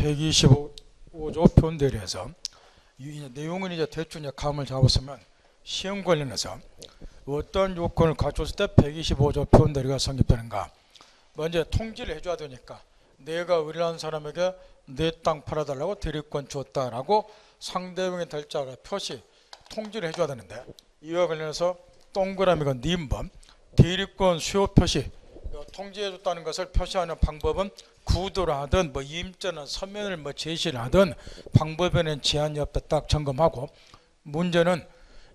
125조 표현대리에서 내용은 이제 대충 감을 잡았으면 시험 관련해서 어떤 요건을 갖췄을 때 125조 표현대리가 성립되는가. 먼저 통지를 해줘야 되니까 내가 의뢰한 사람에게 내 땅 팔아달라고 대리권 주었다라고 상대방의 달자가 표시 통지를 해줘야 되는데, 이와 관련해서 동그라미가 니은번 대리권 수요 표시 통지해줬다는 것을 표시하는 방법은 구도를 하든 뭐 임자나 서면을 뭐 제시를 하든 방법에는 제한이 없다 딱 점검하고, 문제는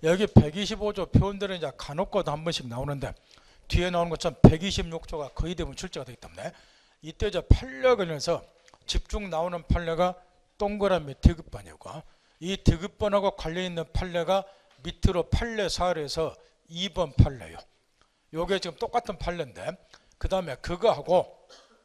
여기 125조 표현들은 이제 간혹가다 한 번씩 나오는데 뒤에 나오는 것처럼 126조가 거의 대부분 출제가 되기 때문에 이때 이제 판례 관련해서 집중 나오는 판례가 동그라미 디귿번이고, 이 디귿번하고 관련 있는 판례가 밑으로 판례 사례에서 2번 판례예요. 요게 지금 똑같은 판례인데 그 다음에 그거하고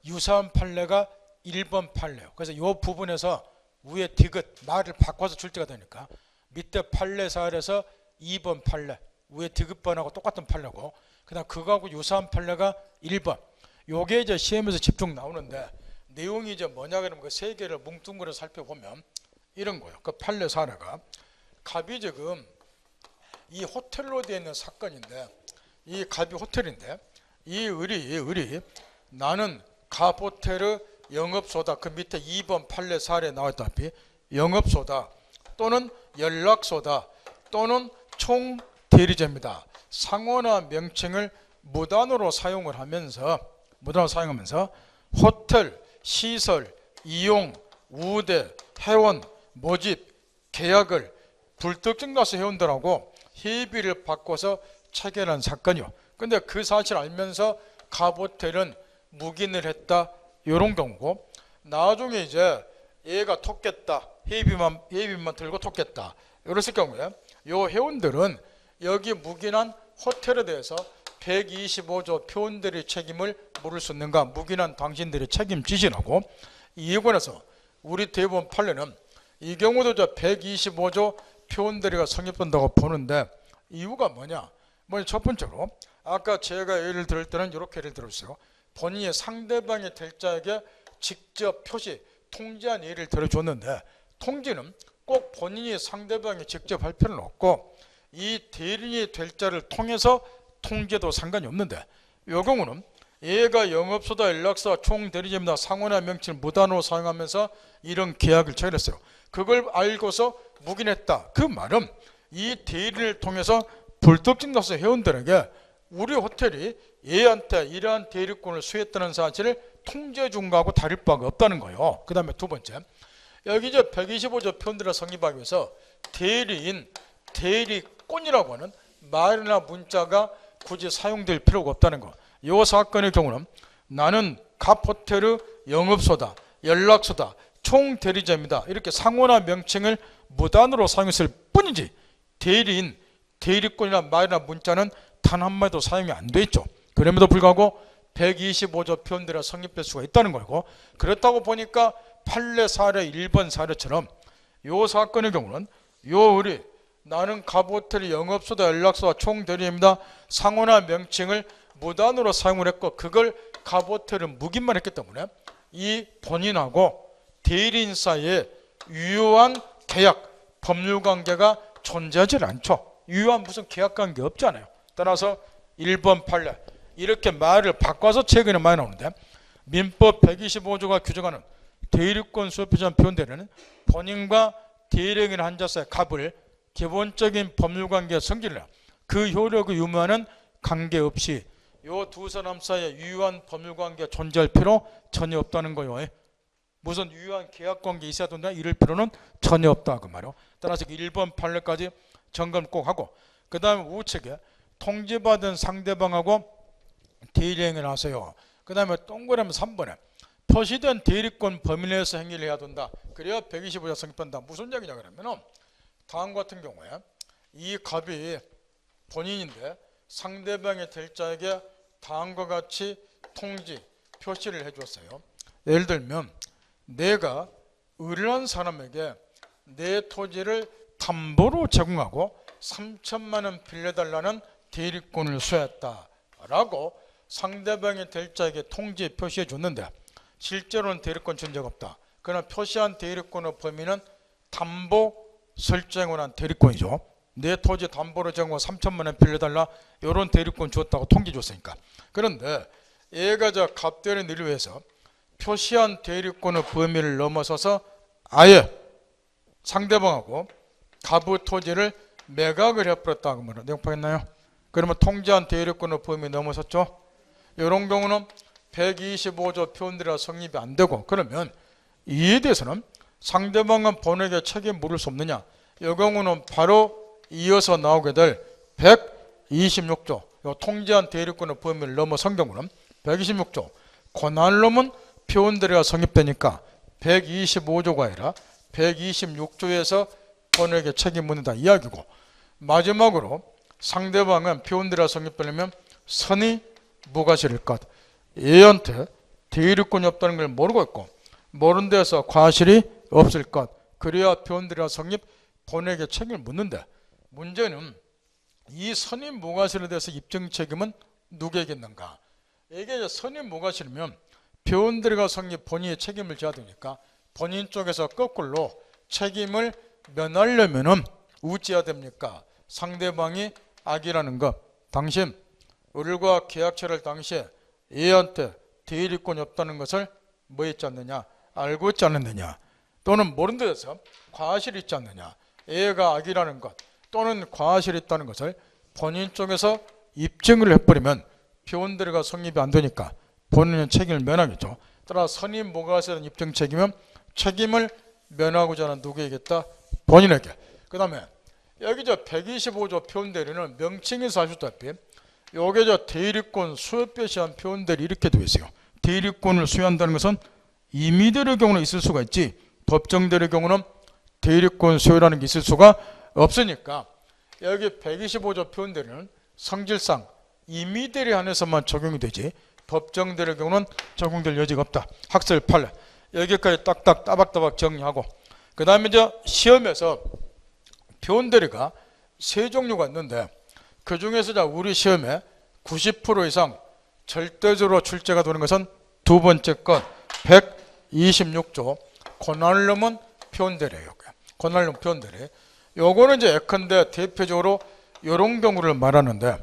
유사한 판례가 1번 판례예요. 그래서 이 부분에서 위에 디귿 말을 바꿔서 출제가 되니까 밑에 판례 사례에서 2번 판례, 위에 디귿번하고 똑같은 판례고, 그 다음 그거하고 유사한 판례가 1번. 요게 이제 시험에서 집중 나오는데 내용이 이제 뭐냐 그러면 그 세 개를 뭉뚱그려 살펴보면 이런 거예요. 그 판례 사례가 갑이 지금 이 호텔로 되어 있는 사건인데, 이 갑이 호텔인데 이 을이 나는 갑 호텔의 영업소다. 그 밑에 2번 판례 사례에 나왔다시피 영업소다 또는 연락소다 또는 총대리자입니다. 상호나 명칭을 무단으로 사용을 하면서 호텔, 시설, 이용, 우대, 회원, 모집, 계약을 불특정 다수 회원들하고 협의를 바꿔서 체결한 사건이요. 근데 그 사실을 알면서 갑호텔은 묵인을 했다. 이런 경우고, 나중에 이제 얘가 톡겠다. 회비만 들고 톡겠다. 이랬을 경우에 요 회원들은 여기 묵인한 호텔에 대해서 125조 표현들의 책임을 물을 수 있는가, 묵인한 당신들의 책임지시라고. 이에 관해서 우리 대법원 판례는 이 경우도 저 125조 표현들이가 성립된다고 보는데, 이유가 뭐냐? 먼저 첫 번째로 아까 제가 예를 들을 때는 이렇게 예를 들었어요. 본인이 상대방의 될자에게 직접 표시 통지한 예를 들어줬는데, 통지는 꼭 본인이 상대방이 직접 할 필요는 없고 이 대리인이 될자를 통해서 통지도 상관이 없는데, 이 경우는 얘가 영업소다, 연락소다, 총대리자입니다. 상호나 명칭을 무단으로 사용하면서 이런 계약을 체결했어요. 그걸 알고서 묵인했다. 그 말은 이 대리를 통해서 불특정 다수 회원들에게 우리 호텔이 얘한테 이러한 대리권을 수했다는 사실을 통지해 준 거하고 다를 바가 없다는 거예요. 그 다음에 두 번째, 여기 이제 125조 표현들을 성립하기 위해서 대리인, 대리권이라고 하는 말이나 문자가 굳이 사용될 필요가 없다는 거. 이 사건의 경우는 나는 갑 호텔의 영업소다, 연락소다, 총대리자입니다. 이렇게 상호나 명칭을 무단으로 사용했을 뿐이지 대리인, 대리권이나 말이나 문자는 단 한마디도 사용이 안 돼 있죠. 그럼에도 불구하고 125조 표현들이 성립될 수가 있다는 거고, 그렇다고 보니까 판례 사례 1번 사례처럼 이 사건의 경우는 요 을이 나는 갑호텔의 영업소다, 연락소다, 총대리입니다. 상호나 명칭을 무단으로 사용을 했고 그걸 갑호텔은 묵인만 했기 때문에 이 본인하고 대리인 사이에 유효한 계약, 법률관계가 존재하지 않죠. 유효한 무슨 계약관계 없잖아요. 따라서 1번 판례 이렇게 말을 바꿔서 최근에 많이 나오는데, 민법 125조가 규정하는 대리권 수요표시한 표현대리는 본인과 대리인의 한 자사의 갑을 기본적인 법률관계에 성질을 해요. 그 효력을 유무하는 관계없이 요 두 사람 사이에 유효한 법률관계가 존재할 필요 전혀 없다는 거예요. 무슨 유효한 계약관계 있어야 된다 이럴 필요는 전혀 없다 그 말이에요. 따라서 1번 판례까지 점검 꼭 하고, 그 다음에 우측에 통지받은 상대방하고 대리행위를 하세요. 그 다음에 동그라미 3번에 표시된 대리권 범위 내에서 행위를 해야 된다. 그래야 125조 성립한다. 무슨 얘기냐 그러면 다음 같은 경우에 이 갑이 본인인데 상대방의 될자에게 다음과 같이 통지 표시를 해줬어요. 예를 들면 내가 의뢰한 사람에게 내 토지를 담보로 제공하고 3천만 원 빌려달라는 대리권을 수했다라고 상대방의 될자에게 통지 표시해 줬는데 실제로는 대리권 준 적 없다. 그러나 표시한 대리권의 범위는 담보 설정을 한 대리권이죠. 내 토지 담보로 정보 3천만 원 빌려달라 이런 대리권 줬다고 통지 줬으니까. 그런데 얘가 저 갑대리인 의뢰에서 표시한 대리권의 범위를 넘어서서 아예 상대방하고 가부 토지를 매각을 해버렸다고 말해요. 내용 파겠나요? 그러면 통지한 대리권의 범위 넘어섰죠. 이런 경우는 125조 표현들이라 성립이 안 되고, 그러면 이에 대해서는 상대방은 본에게 책임 물을 수 없느냐? 이 경우는 바로 이어서 나오게 될 126조 통지한 대리권의 범위를 넘어선 경우는 126조 권한로문 표현들이가 성립되니까 125조가 아니라 126조에서 본에게 책임 묻는다 이야기고, 마지막으로 상대방은 표현들이가 성립되려면 선의 무과실일 것, 얘한테 대리권이 없다는 걸 모르고 있고 모르는 데서 과실이 없을 것, 그래야 표현들이가 성립 본에게 책임을 묻는데, 문제는 이 선의 무과실에 대해서 입증 책임은 누구에게 있는가? 이게 선의 무과실이면 표현들이가 성립 본인이 책임을 져야 되니까 본인 쪽에서 거꾸로 책임을 면하려면은 우찌해야 됩니까? 상대방이 악이라는 것. 당신 을과 계약처를 당시에 얘한테 대리권이 없다는 것을 뭐 있지 않느냐? 알고 있지 않느냐? 또는 모르는 데서 과실이 있지 않느냐? 얘가 악이라는 것 또는 과실이 있다는 것을 본인 쪽에서 입증을 해버리면 표현들이가 성립이 안 되니까 본인은 책임을 면하겠죠. 따라 선임 무과실에 대한 입증 책임은 책임을 면하고자 하는 누구에게다? 본인에게. 그 다음에 여기 저 125조 표현대리는 명칭에서 아시다시피 요게 저 대리권 수요 표시한 표현들이 이렇게 되어 있어요. 대리권을 수여한다는 것은 임의대리의 경우는 있을 수가 있지 법정대리의 경우는 대리권 수요라는 게 있을 수가 없으니까 여기 125조 표현대리는 성질상 임의대리 안에서만 적용이 되지 법정대리의 경우는 적용될 여지가 없다. 학설 판례 여기까지 딱딱 따박따박 정리하고, 그 다음에 이제 시험에서 표현대리가 세 종류가 있는데 그 중에서 우리 시험에 90% 이상 절대적으로 출제가 되는 것은 두 번째 것 126조 권한을 넘은 표현대리예요. 권한을 넘은 표현대리. 요거는 이제 예컨대 대표적으로 이런 경우를 말하는데,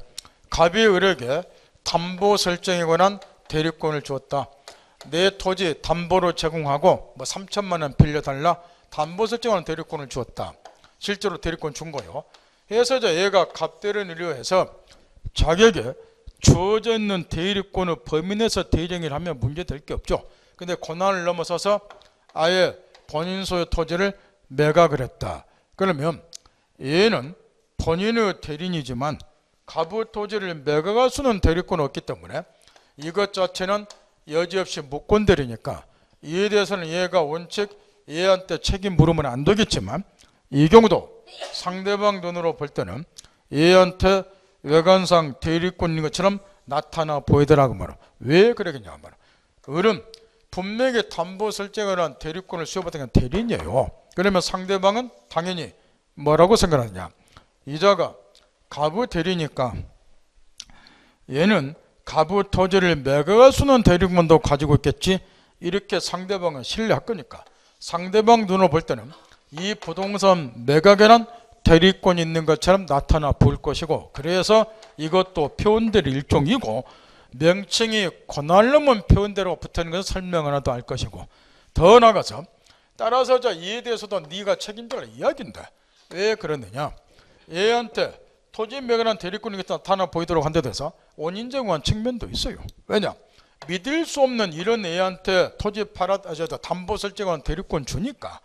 갑이 을에게 담보 설정에 관한 대리권을 주었다. 내 토지 담보로 제공하고 뭐 3천만 원 빌려달라 담보 설정하는 대리권을 주었다. 실제로 대리권 준 거요. 그래서 이제 얘가 갑대리인 의뢰해서 자기에게 주어져 있는 대리권의 범위 내에서 대리행위를 하면 문제될 게 없죠. 근데 권한을 넘어서서 아예 본인 소유 토지를 매각을 했다. 그러면 얘는 본인의 대리인이지만 가부 토지를 매각할 수는 대리권이 없기 때문에 이것 자체는 여지없이 무권대리니까 이에 대해서는 얘가 원칙 얘한테 책임 물으면 안 되겠지만, 이 경우도 상대방 눈으로 볼 때는 얘한테 외관상 대리권인 것처럼 나타나 보이더라고 말이야. 왜 그러겠냐 말이야. 을은 분명히 담보 설정을 한 대리권을 수여받은 건 대리인이에요. 그러면 상대방은 당연히 뭐라고 생각하느냐? 이자가 가부 대리니까 얘는 가부 토지를 매각할 수 있는 대리권도 가지고 있겠지, 이렇게 상대방은 신뢰할 거니까 상대방 눈으로 볼 때는 이 부동산 매각에는 대리권이 있는 것처럼 나타나 볼 것이고, 그래서 이것도 표현대리 일종이고 명칭이 권한을 넘은 표현대로 붙어있는 것을 설명 하나도 알 것이고, 더 나아가서 따라서 이에 대해서도 네가 책임져라 이야기인데 왜 그러느냐? 얘한테 토지 매각한 대리권이 나타나 보이도록 한 데 대해서 원인제공한 측면도 있어요. 왜냐? 믿을 수 없는 이런 애한테 토지 담보 설정한 대리권 주니까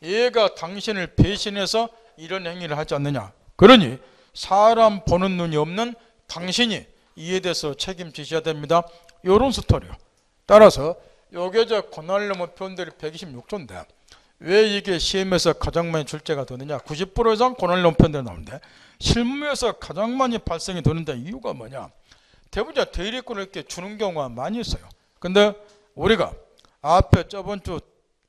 얘가 당신을 배신해서 이런 행위를 하지 않느냐. 그러니 사람 보는 눈이 없는 당신이 이에 대해서 책임지셔야 됩니다. 이런 스토리요. 따라서 요게 권한을 넘은 표현들이 126조인데 왜 이게 시험에서 가장 많이 출제가 되느냐? 90% 이상 권한을 넘은 표현들이 나오는데 실무에서 가장 많이 발생이 되는데 이유가 뭐냐? 대부분 대리권을 이렇게 주는 경우가 많이 있어요. 근데 우리가 앞에 저번 주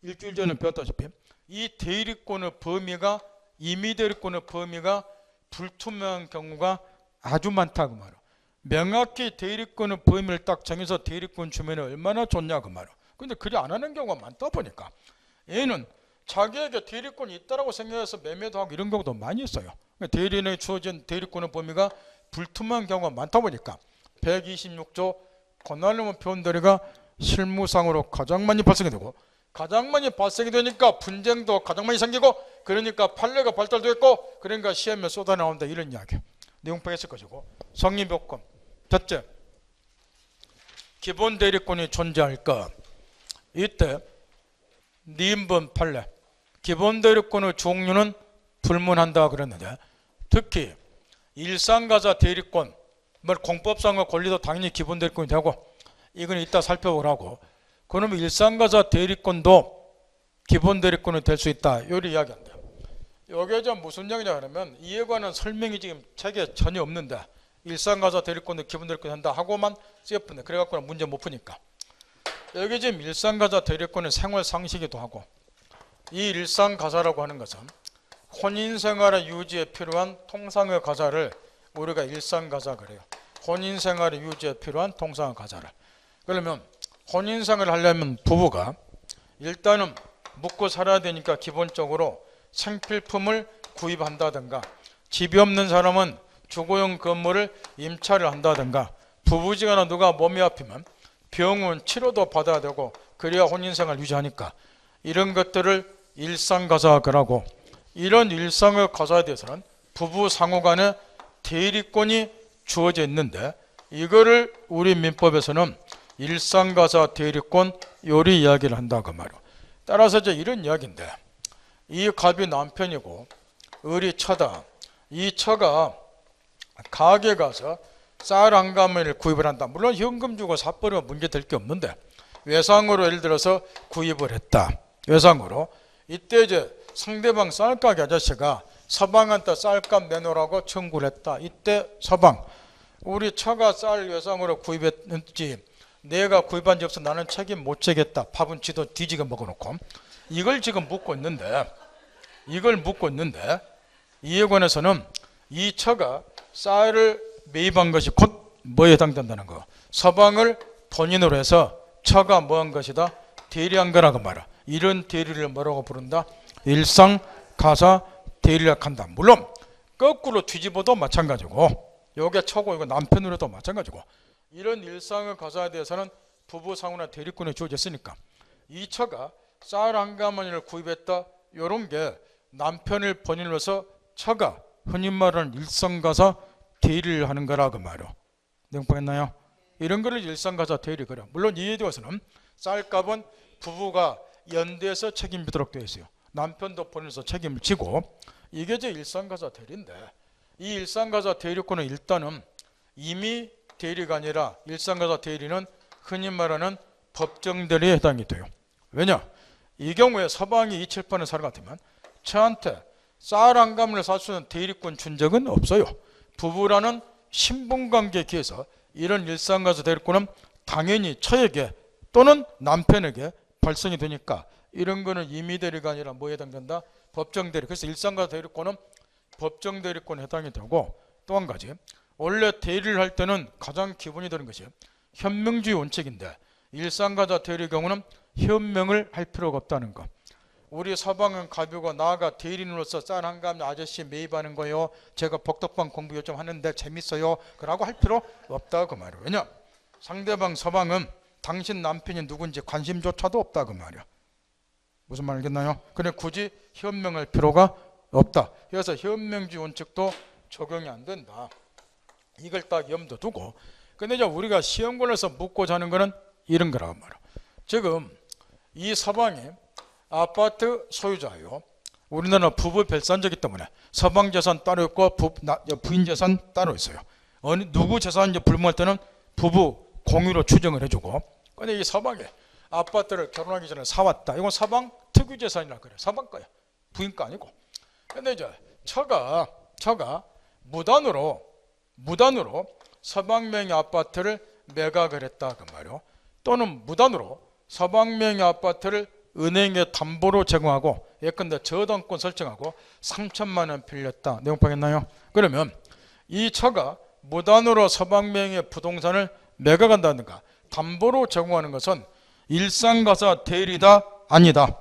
일주일 전에 배웠다시피 이 대리권의 범위가 임의대리권의 범위가 불투명한 경우가 아주 많다 그 말이야. 명확히 대리권의 범위를 딱 정해서 대리권 주면 얼마나 좋냐 그 말이야. 근데 그리 안 하는 경우가 많다 보니까 얘는 자기에게 대리권이 있다라고 생각해서 매매도 하고 이런 경우도 많이 있어요. 대리인에 주어진 대리권의 범위가 불투명한 경우가 많다 보니까 126조 권한의무 표현들이가 실무상으로 가장 많이 발생이 되고, 가장 많이 발생이 되니까 분쟁도 가장 많이 생기고, 그러니까 판례가 발달됐고, 그러니까 시험에 쏟아나온다, 이런 이야기 내용파했을 것이고. 성립요건 첫째, 기본 대리권이 존재할까. 이때 니인분 판례 기본 대리권의 종류는 불문한다 그랬는데, 특히 일상가사 대리권, 공법상의 권리도 당연히 기본 대리권이 되고, 이건 이따 살펴보라고. 그러면 일상가사 대리권도 기본 대리권이 될 수 있다, 이런 이야기한다. 이게 좀 무슨 이야기냐 하면, 이에 관한 설명이 지금 책에 전혀 없는데 일상가사 대리권도 기본 대리권 한다 하고만 쓰여뿐네. 그래갖고는 문제 못 푸니까. 여기 지금 일상가사 대리권은 생활 상식이기도 하고, 이 일상가사라고 하는 것은 혼인생활의 유지에 필요한 통상의 가사를 우리가 일상가사 그래요. 혼인생활의 유지에 필요한 통상의 가사를. 그러면 혼인생활을 하려면 부부가 일단은 묵고 살아야 되니까 기본적으로 생필품을 구입한다든가, 집이 없는 사람은 주거용 건물을 임차를 한다든가, 부부지간에 누가 몸이 아프면 병원 치료도 받아야 되고, 그래야 혼인생활 유지하니까 이런 것들을 일상가사라고. 이런 일상의 가사에 대해서는 부부 상호간에 대리권이 주어져 있는데, 이거를 우리 민법에서는 일상가사 대리권 요리 이야기를 한다 그 말이에요. 따라서 이제 이런 이야기인데, 이 갑이 남편이고 을이 처다. 이 처가 가게 가서 쌀 한 가마를 구입을 한다. 물론 현금 주고 사버리면 문제 될 게 없는데, 외상으로 예를 들어서 구입을 했다. 외상으로. 이때 이제 상대방 쌀가게 아저씨가 서방한테 쌀값 내놓으라고 청구를 했다. 이때 서방, 우리 처가 쌀 외상으로 구입했는지 내가 구입한 적 없어, 나는 책임 못 지겠다. 밥은 지도 뒤지게 먹어놓고. 이걸 지금 묻고 있는데, 이에 관해서는 이 처가 쌀을 매입한 것이 곧 뭐에 해당된다는 거. 서방을 본인으로 해서 처가 뭐한 것이다? 대리한 거라고 말이야. 이런 대리를 뭐라고 부른다? 일상가사 대리를 한다. 물론 거꾸로 뒤집어도 마찬가지고, 요게 처고 이거 남편으로도 마찬가지고, 이런 일상의 가사에 대해서는 부부 상호나 대리권이 주어졌으니까 이 처가 쌀 한 가마니를 구입했다, 요런 게 남편을 본인으로서 처가 흔히 말하는 일상가사 대리를 하는 거라고 말이요. 내용파했나요? 이런 거를 일상가사 대리 그래. 물론 이에 대해서는 쌀값은 부부가 연대해서 책임지도록 되어 있어요. 남편도 본인으로서 책임을 지고, 이게 제 일상가사 대리인데, 이 일상가사 대리권은 일단은 임의 대리가 아니라 일상가사 대리는 흔히 말하는 법정 대리에 해당이 돼요. 왜냐? 이 경우에 서방이 이칠판을 사람 같으면 저한테 쌀 한 가마를 살 수 있는 대리권 준 적은 없어요. 부부라는 신분관계에 기해서 이런 일상가사 대리권은 당연히 처에게 또는 남편에게 발생이 되니까, 이런 거는 임의대리가 아니라 뭐에 해당된다? 법정대리. 그래서 일상가사 대리권은 법정대리권에 해당이 되고, 또 한 가지, 원래 대리를 할 때는 가장 기본이 되는 것이 현명주의 원칙인데, 일상가사 대리의 경우는 현명을 할 필요가 없다는 거. 우리 서방은 가비고 나아가 대리인으로서 쌀 한 가마 아저씨 매입하는 거요, 제가 복덕방 공부 요즘 하는데 재밌어요, 그러고 할 필요 없다 그 말이에요. 왜냐? 상대방 서방은 당신 남편이 누군지 관심조차도 없다 그 말이야. 무슨 말 알겠나요? 그래 굳이 현명할 필요가 없다. 그래서 현명주의 원칙도 적용이 안 된다. 이걸 딱 염두 두고, 근데 이제 우리가 시험권에서 묻고자 하는 거는 이런 거라고 말이야. 지금 이 서방이 아파트 소유자예요. 우리나라 부부 별산제이기 때문에 서방 재산 따로 있고 부인 재산 따로 있어요. 누구 재산인지 불문할 때는 부부 공유로 추정을 해주고, 근데 이 서방이 아파트를 결혼하기 전에 사왔다. 이건 서방 특유 재산이라 그래. 서방 거야. 부인 거 아니고. 근데 이제 처가 무단으로 서방명의 아파트를 매각을 했다 그 말이요. 또는 무단으로 서방명의 아파트를 은행에 담보로 제공하고 예컨대 저당권 설정하고 3천만 원 빌렸다. 내용 파악했나요? 그러면 이 처가 무단으로 서방명의 부동산을 매각한다든가 담보로 제공하는 것은 일상가사 대리다 아니다?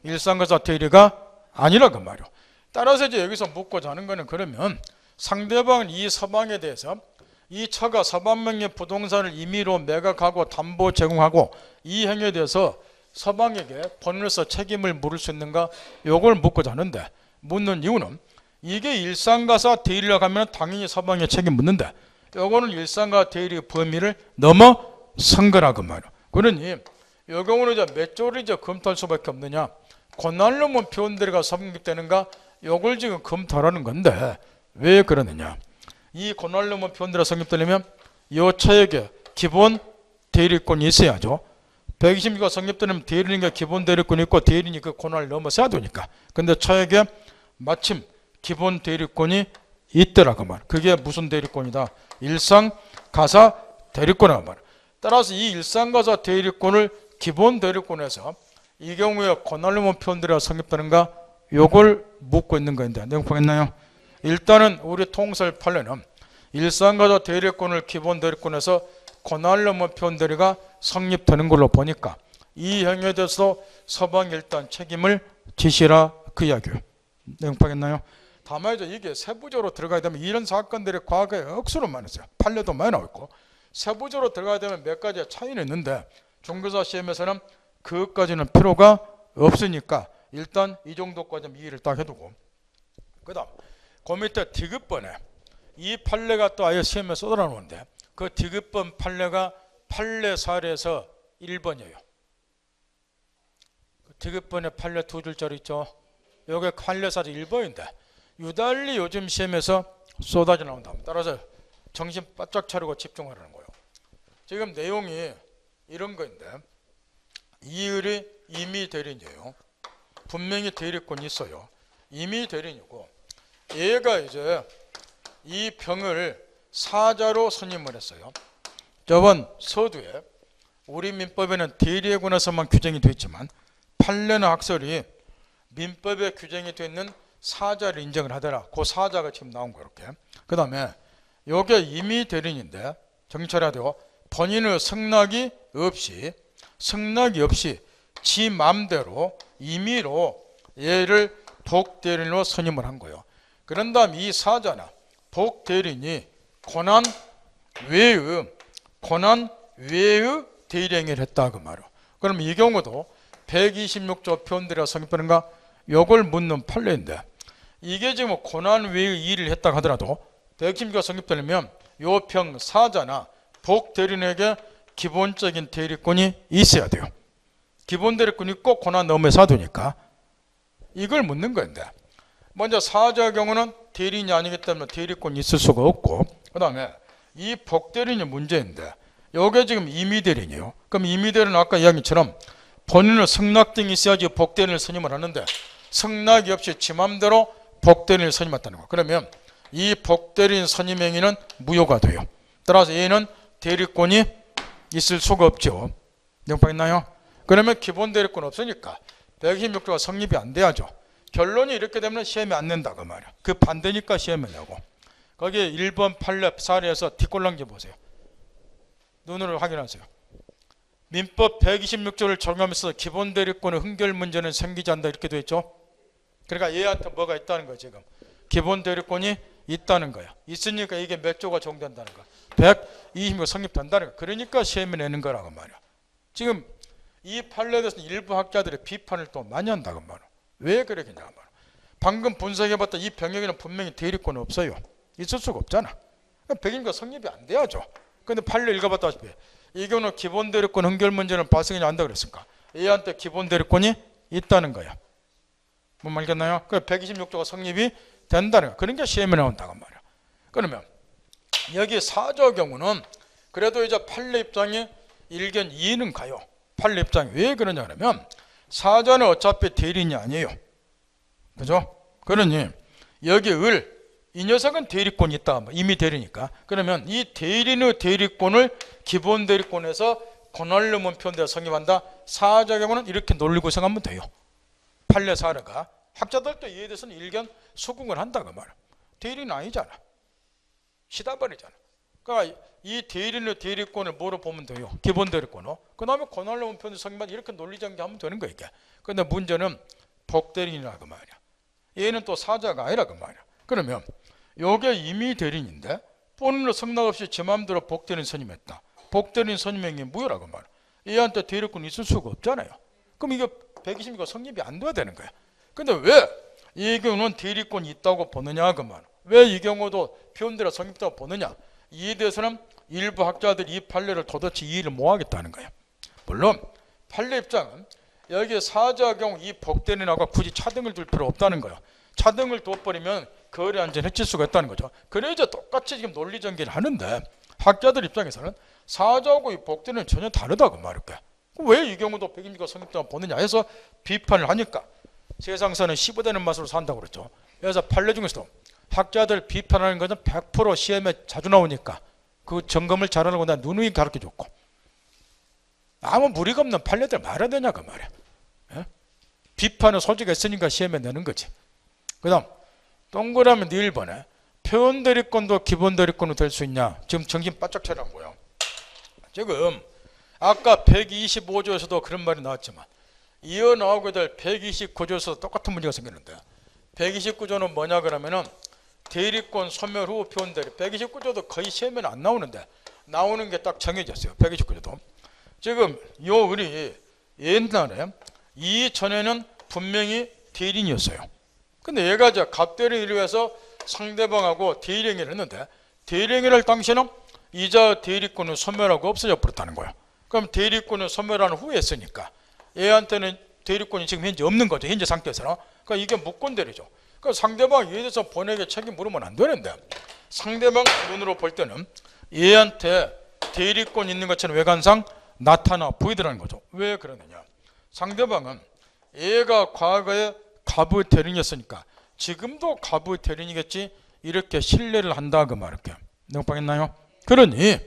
일상가사 대리가 아니라 그 말이요. 따라서 이제 여기서 묻고자 하는 거는 그러면 상대방은 이 서방에 대해서 이 처가 서방명의 부동산을 임의로 매각하고 담보 제공하고 이 행위에 대해서 서방에게 본인으로서 책임을 물을 수 있는가? 요걸 묻고자 하는데 묻는 이유는 이게 일상가사 대리라고 하면 당연히 서방에 책임 묻는데 요거는 일상가사 대리 범위를 넘어선 거라고 말이야. 그러니 요 경우는 이제 몇 조를 이제 검토할 수밖에 없느냐? 권한로문 표현대리가 성립되는가? 요걸 지금 검토하라는 건데 왜 그러느냐? 이 권한로문 표현대리가 성립되려면 요 처에게 기본 대리권이 있어야죠. 126가 성립되려면 대리인과 기본 대리권이 있고 대리인이 그 권한을 넘어서야 되니까. 근데 처에게 마침 기본 대리권이 있더라고 말. 그게 무슨 대리권이다? 일상가사 대리권이라고 말. 따라서 이 일상가사 대리권을 기본 대리권에서 이 경우에 권한로문 표현대리가 성립되는가? 요걸 묻고 있는 건데 내용파겠나요? 일단은 우리 통설 판례는 일상가사 대리권을 기본 대리권에서 권한로문 표현대리가 성립되는 걸로 보니까 이 행위에 대해서 서방이 일단 책임을 지시라 그 이야기예요. 내용파겠나요? 다만 이제 이게 세부적으로 들어가야 되면 이런 사건들이 과거에 억수로 많았어요. 판례도 많이 나오고 세부적으로 들어가야 되면 몇 가지의 차이는 있는데 중개사 시험에서는 그것까지는 필요가 없으니까 일단 이 정도까지 이해를 딱 해두고 그 다음 그 밑에 디귿번에 이 판례가 또 아예 시험에 쏟아나오는데 그 디귿번 판례가 판례 사례에서 1번이에요. 디귿번에 판례 두 줄짜리 있죠. 요게 판례 사례 1번인데 유달리 요즘 시험에서 쏟아져 나온다. 따라서 정신 바짝 차리고 집중하라는 거예요. 지금 내용이 이런 거인데 이을이 임의 대리인이에요. 분명히 대리권이 있어요. 임의 대리인이고 얘가 이제 이 병을 사자로 선임을 했어요. 저번 서두에 우리 민법에는 대리에 관해서만 규정이 되어 있지만 판례나 학설이 민법에 규정이 되어 있는 사자를 인정을 하더라. 그 사자가 지금 나온 거예요. 이렇게. 그 다음에 요게 임의 대리인인데 정신 차려야 되고 본인의 승낙이 없이 지 맘대로 임의로 얘를 복대리인으로 선임을 한 거예요. 그런 다음 이 사자나 복대리인이 권한 외의 대리행위를 했다 그 말이에요. 그럼 이 경우도 126조 표현대리가 성립되는가? 요걸 묻는 판례인데 이게 지금 권한 외의 일을 했다 하더라도 126조가 성립되려면 요 평 사자나 복대리인에게 기본적인 대리권이 있어야 돼요. 기본 대리권이 있고 권한 넘어서야 되니까 이걸 묻는 건데 먼저 사자의 경우는 대리인이 아니기 때문에 대리권이 있을 수가 없고 그 다음에 이 복대리인이 문제인데 이게 지금 임의대리인이에요. 그럼 임의대리인은 아까 이야기처럼 본인의 승낙 등이 있어야지 복대리인을 선임을 하는데 승낙이 없이 지 맘대로 복대리인을 선임했다는 거예요. 그러면 이 복대리인 선임 행위는 무효가 돼요. 따라서 얘는 대리권이 있을 수가 없죠. 명파 있나요? 그러면 기본 대리권 없으니까 126조가 성립이 안 돼야죠. 결론이 이렇게 되면 시험에 안 낸다 그 말이야. 그 반대니까 시험에 내고. 거기에 1번 판례 사례에서 뒷골랑지 보세요. 눈으로 확인하세요. 민법 126조를 적용하면서 기본 대리권의 흥결 문제는 생기지 않는다 이렇게 되어 있죠. 그러니까 얘한테 뭐가 있다는 거예요. 지금 기본 대리권이 있다는 거야. 있으니까 이게 몇 조가 적용된다는 거야. 126조 성립된다는 거야. 그러니까 시험에 내는 거라고 말이야. 지금 이 판례에 대해서는 일부 학자들의 비판을 또 많이 한다고 말이야. 왜 그러겠냐 말이야. 방금 분석해봤다 이 병역에는 분명히 대리권은 없어요. 있을 수가 없잖아. 126조가 성립이 안 돼야죠. 근데 판례 읽어봤다시피 이 경우는 기본 대리권 흥결 문제는 발생이 안 된다 그랬으니까 얘한테 기본 대리권이 있다는 거야. 뭔 말겠나요? 그 126조가 성립이 된다는 거야. 그런 게 시험에 나온다고 말이야. 그러면 여기 사조의 경우는 그래도 이제 판례 입장에 일견 이해는 가요. 판례 입장이 왜 그러냐 그러면 사자는 어차피 대리인이 아니에요. 그죠? 그러니 여기 이 녀석은 대리권이 있다. 이미 대리니까. 그러면 이 대리인의 대리권을 기본 대리권에서 권한로문 표현대로 성립한다. 사자의 경우는 이렇게 놀리고 생각하면 돼요. 판례 사례가 학자들도 이에 대해서는 일견 수긍을 한다고 말이야. 대리인 아니잖아. 시다버리잖아. 그러니까 이 대리인의 대리권을 뭐로 보면 돼요? 기본 대리권으로. 그 다음에 권한로원 표현의 성립만 이렇게 논리전개하면 되는 거야 이게. 근데 문제는 복대리인이라 그 말이야. 얘는 또 사자가 아니라 그 말이야. 그러면 요게 임의 대리인인데 본인으로 승낙 없이 제 마음대로 복대리인 선임했다. 복대리인 선임행위 무효라 그 말이야. 얘한테 대리권이 있을 수가 없잖아요. 그럼 이게 120이가 성립이 안 돼야 되는 거야. 근데 왜 이 경우는 대리권이 있다고 보느냐 그 말. 왜 이 경우도 표현대로 성립다고 보느냐. 이에 대해서는 일부 학자들이 이 판례를 도대체 이해를 못하겠다는 거예요. 물론 판례 입장은 여기 사자 경우 이 복대리인하고 굳이 차등을 둘 필요 없다는 거예요. 차등을 둬버리면 거래 안전 해칠 수가 있다는 거죠. 그래 이제 똑같이 지금 논리 전개를 하는데 학자들 입장에서는 사자하고 이 복대리인은 전혀 다르다고 말할 거야. 왜 이 경우도 120가 성립다고 보느냐 해서 비판을 하니까 세상사는 15되는 맛으로 산다고 그랬죠. 그래서 판례 중에서도 학자들 비판하는 것은 100% 시험에 자주 나오니까 그 점검을 잘하라고 나 누누이 가르쳐줬고 아무 무리가 없는 판례들 말해야 되냐 그 말이야. 예? 비판은 소지가 있으니까 시험에 내는 거지. 그 다음 동그라미 1번에 표현대리권도 기본대리권으로 될 수 있냐. 지금 정신 바짝 차리라고요. 지금 아까 125조에서도 그런 말이 나왔지만 이어 나오게 될 129조에서도 똑같은 문제가 생기는데 129조는 뭐냐 그러면은 대리권 소멸 후 표현대리. 129조도 거의 시험에는 안 나오는데 나오는 게 딱 정해졌어요. 129조도. 지금 요 우리 옛날에 이전에는 분명히 대리인이었어요. 근데 얘가 이제 갑대리인을 위해서 상대방하고 대리행위를 했는데 대리행위를 할 당시에는 이자 대리권을 소멸하고 없어져 버렸다는 거예요. 그럼 대리권을 소멸한 후에 했으니까 얘한테는 대리권이 지금 현재 없는 거죠. 현재 상태에서는. 그러니까 이게 무권대리죠. 그러니까 상대방 얘에 대해서 본인에게 책임 물으면 안 되는데 상대방 눈으로 볼 때는 얘한테 대리권 있는 것처럼 외관상 나타나 보이더라는 거죠. 왜 그러느냐. 상대방은 얘가 과거에 갑의 대리인이었으니까 지금도 갑의 대리인이겠지 이렇게 신뢰를 한다 그 말할게요. 명확하겠나요? 그러니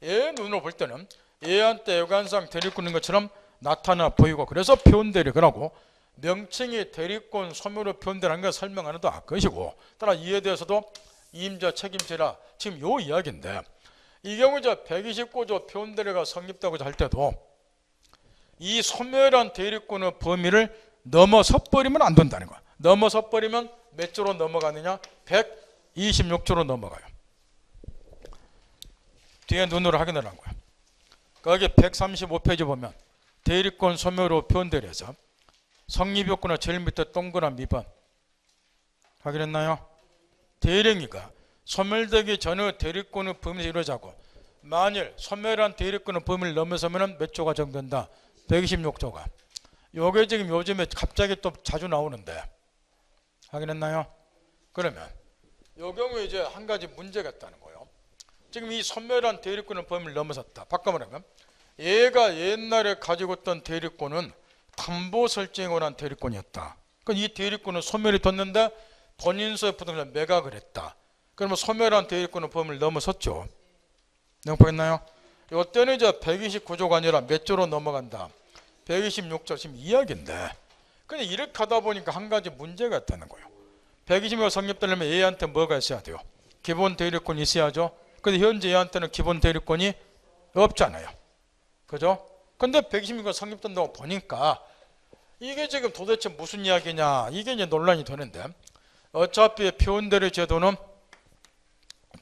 얘 눈으로 볼 때는 얘한테 외관상 대리권 있는 것처럼 나타나 보이고 그래서 표현대리권하고 명칭이 대리권 소멸로 표현되는 걸 설명 안 해도 알 것이고 따라 이에 대해서도 임자 책임지라 지금 요 이야기인데 이 경우 이제 129조 표현대리가 성립되고 할 때도 이 소멸한 대리권의 범위를 넘어서 버리면 안 된다는 거야. 넘어서 버리면 몇 조로 넘어가느냐? 126조로 넘어가요. 뒤에 눈으로 확인을 한 거야. 거기 135페이지 보면 대리권 소멸로 표현대리에서 성립요건의 제일 밑에 동그란 2번 확인했나요? 대리행위가 소멸되기 전의 대리권의 범위에서 이루어지고 만일 소멸한 대리권의 범위를 넘어서면 몇 조가 적용된다? 126조가. 요게 지금 요즘에 갑자기 또 자주 나오는데 확인했나요? 그러면 요 경우에 이제 한 가지 문제가 있다는 거예요. 지금 이 소멸한 대리권의 범위를 넘어섰다. 바꿔 말하면 얘가 옛날에 가지고 있던 대리권은 담보 설정에 관한 대리권이었다. 그러니까 이 대리권은 소멸이 됐는데 본인서의 부동산을 매각을 했다. 그러면 소멸한 대리권의 범위를 넘어섰죠. 명확했나요? 이때는 이제 129조가 아니라 몇 조로 넘어간다? 126조 지금 이야기인데 근데 이렇게 하다 보니까 한 가지 문제가 있다는 거예요. 120조가 성립되려면 얘한테 뭐가 있어야 돼요? 기본 대리권이 있어야죠. 근데 현재 얘한테는 기본 대리권이 없잖아요. 그죠? 근데 120조가 성립된다고 보니까 이게 지금 도대체 무슨 이야기냐 이게 이제 논란이 되는데 어차피 표현대리 제도는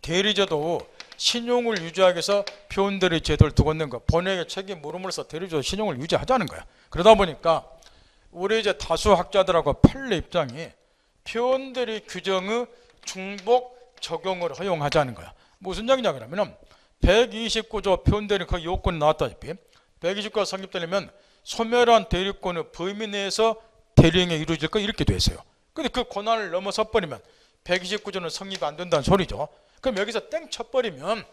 대리제도 신용을 유지하기 위해서 표현대리 제도를 두고 있는 거. 본회의에 책임 물음으로써 대리제도 신용을 유지하자는 거야. 그러다 보니까 우리 이제 다수 학자들하고 판례 입장이 표현대리 규정의 중복 적용을 허용하자는 거야. 무슨 얘기냐 그러면 129조 표현대리 그 요건이 나왔다시피 129조가 성립되려면 소멸한 대리권의 범위 내에서 대리행위 이루어질 거 이렇게 돼 있어요. 근데 그 권한을 넘어서 버리면 129조는 성립이 안 된다는 소리죠. 그럼 여기서 땡 쳐버리면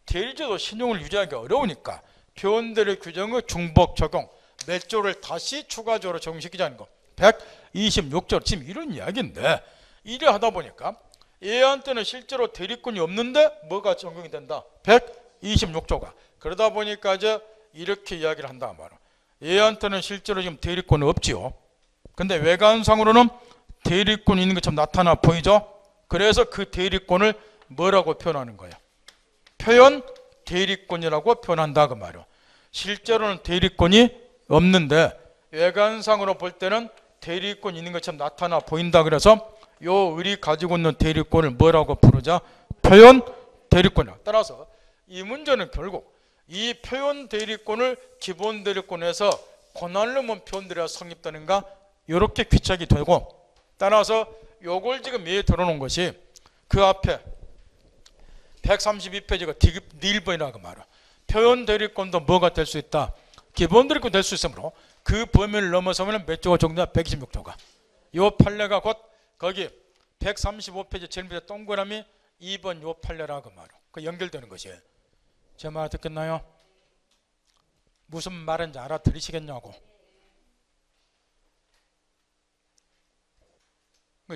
대리제도 신용을 유지하기 어려우니까 표현대리 규정의 중복 적용 몇 조를 다시 추가적으로 적용시키자는 거. 126조 지금 이런 이야기인데 이래 하다 보니까 얘한테는 실제로 대리권이 없는데 뭐가 적용이 된다? 126조가. 그러다 보니까 이제 이렇게 이야기를 한다 말이야. 얘한테는 실제로 지금 대리권이 없지요. 근데 외관상으로는 대리권이 있는 것처럼 나타나 보이죠. 그래서 그 대리권을 뭐라고 표현하는 거야? 표현 대리권이라고 표현한다 그 말이에요. 실제로는 대리권이 없는데 외관상으로 볼 때는 대리권이 있는 것처럼 나타나 보인다. 그래서 요 을이 가지고 있는 대리권을 뭐라고 부르자? 표현 대리권이야. 따라서 이 문제는 결국 이 표현 대리권을 기본 대리권에서 권한을 넘은 표현들이 성립되는가? 이렇게 귀착이 되고, 따라서 요걸 지금 예에 들어놓은 것이 그 앞에 132페이지가 딜번이라고 말이야. 표현 대리권도 뭐가 될 수 있다? 기본 대리권 될 수 있으므로 그 범위를 넘어서면 몇 조가 정도야? 126조가. 요 판례가 곧 거기 135페이지 제일 밑에 동그라미 2번 요 판례라고 말이야. 그 연결되는 것이에요. 제 말 듣겠나요? 무슨 말인지 알아들으시겠냐고.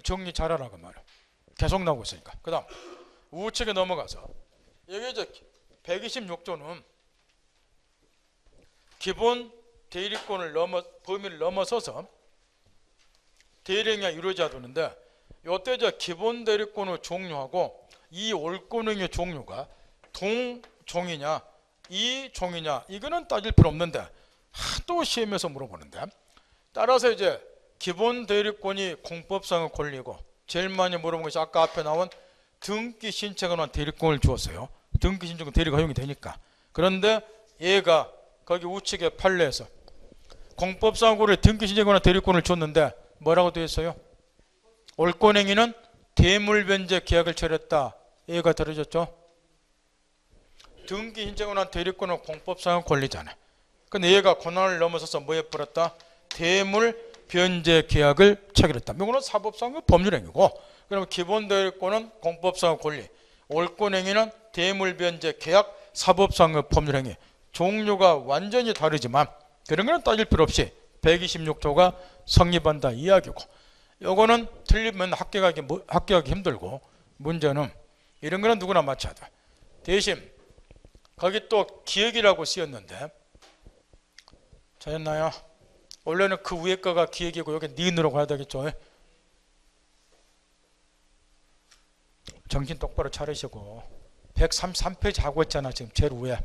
정리 잘하라고 말이야. 계속 나오고 있으니까. 그 다음 우측에 넘어가서 여기 이제 126조는 기본 대리권을 범위를 넘어서서 대리행위가 이루어져야 되는데, 이때 이제 기본 대리권의 종류하고 이 올권행위의 종류가 동종이냐 이종이냐 이거는 따질 필요 없는데 하도 시험에서 물어보는데, 따라서 이제 기본 대리권이 공법상의 권리고 제일 많이 물어본 것이 아까 앞에 나온 등기 신청에 관한 대리권을 주었어요. 등기 신청은 대리가 허용이 되니까. 그런데 얘가 거기 우측에 판례에서 공법상으로 등기 신청에 관한 대리권을 줬는데 뭐라고 되어 있어요? 올권행위는 대물변제 계약을 처리했다. 얘가 들어졌죠? 등기 신청에 관한 대리권은 공법상의 권리잖아. 근데 얘가 권한을 넘어서서 뭐 해버렸다? 대물변제 계약을 체결했다. 이거는 사법상의 법률행위고, 그러면 기본 대리권은 공법상의 권리, 올권행위는 대물변제 계약, 사법상의 법률행위. 종류가 완전히 다르지만 그런 거는 따질 필요 없이 126조가 성립한다 이야기고, 요거는 틀리면 합격하기 힘들고, 문제는 이런 거는 누구나 마찬가지다. 대신 거기 또 기획이라고 쓰였는데 잘했나요? 원래는 그 위에 거가 기획이고 여기 니은으로 가야 되겠죠. 정신 똑바로 차리시고 133페이지 하고 있잖아. 지금 제일 위에.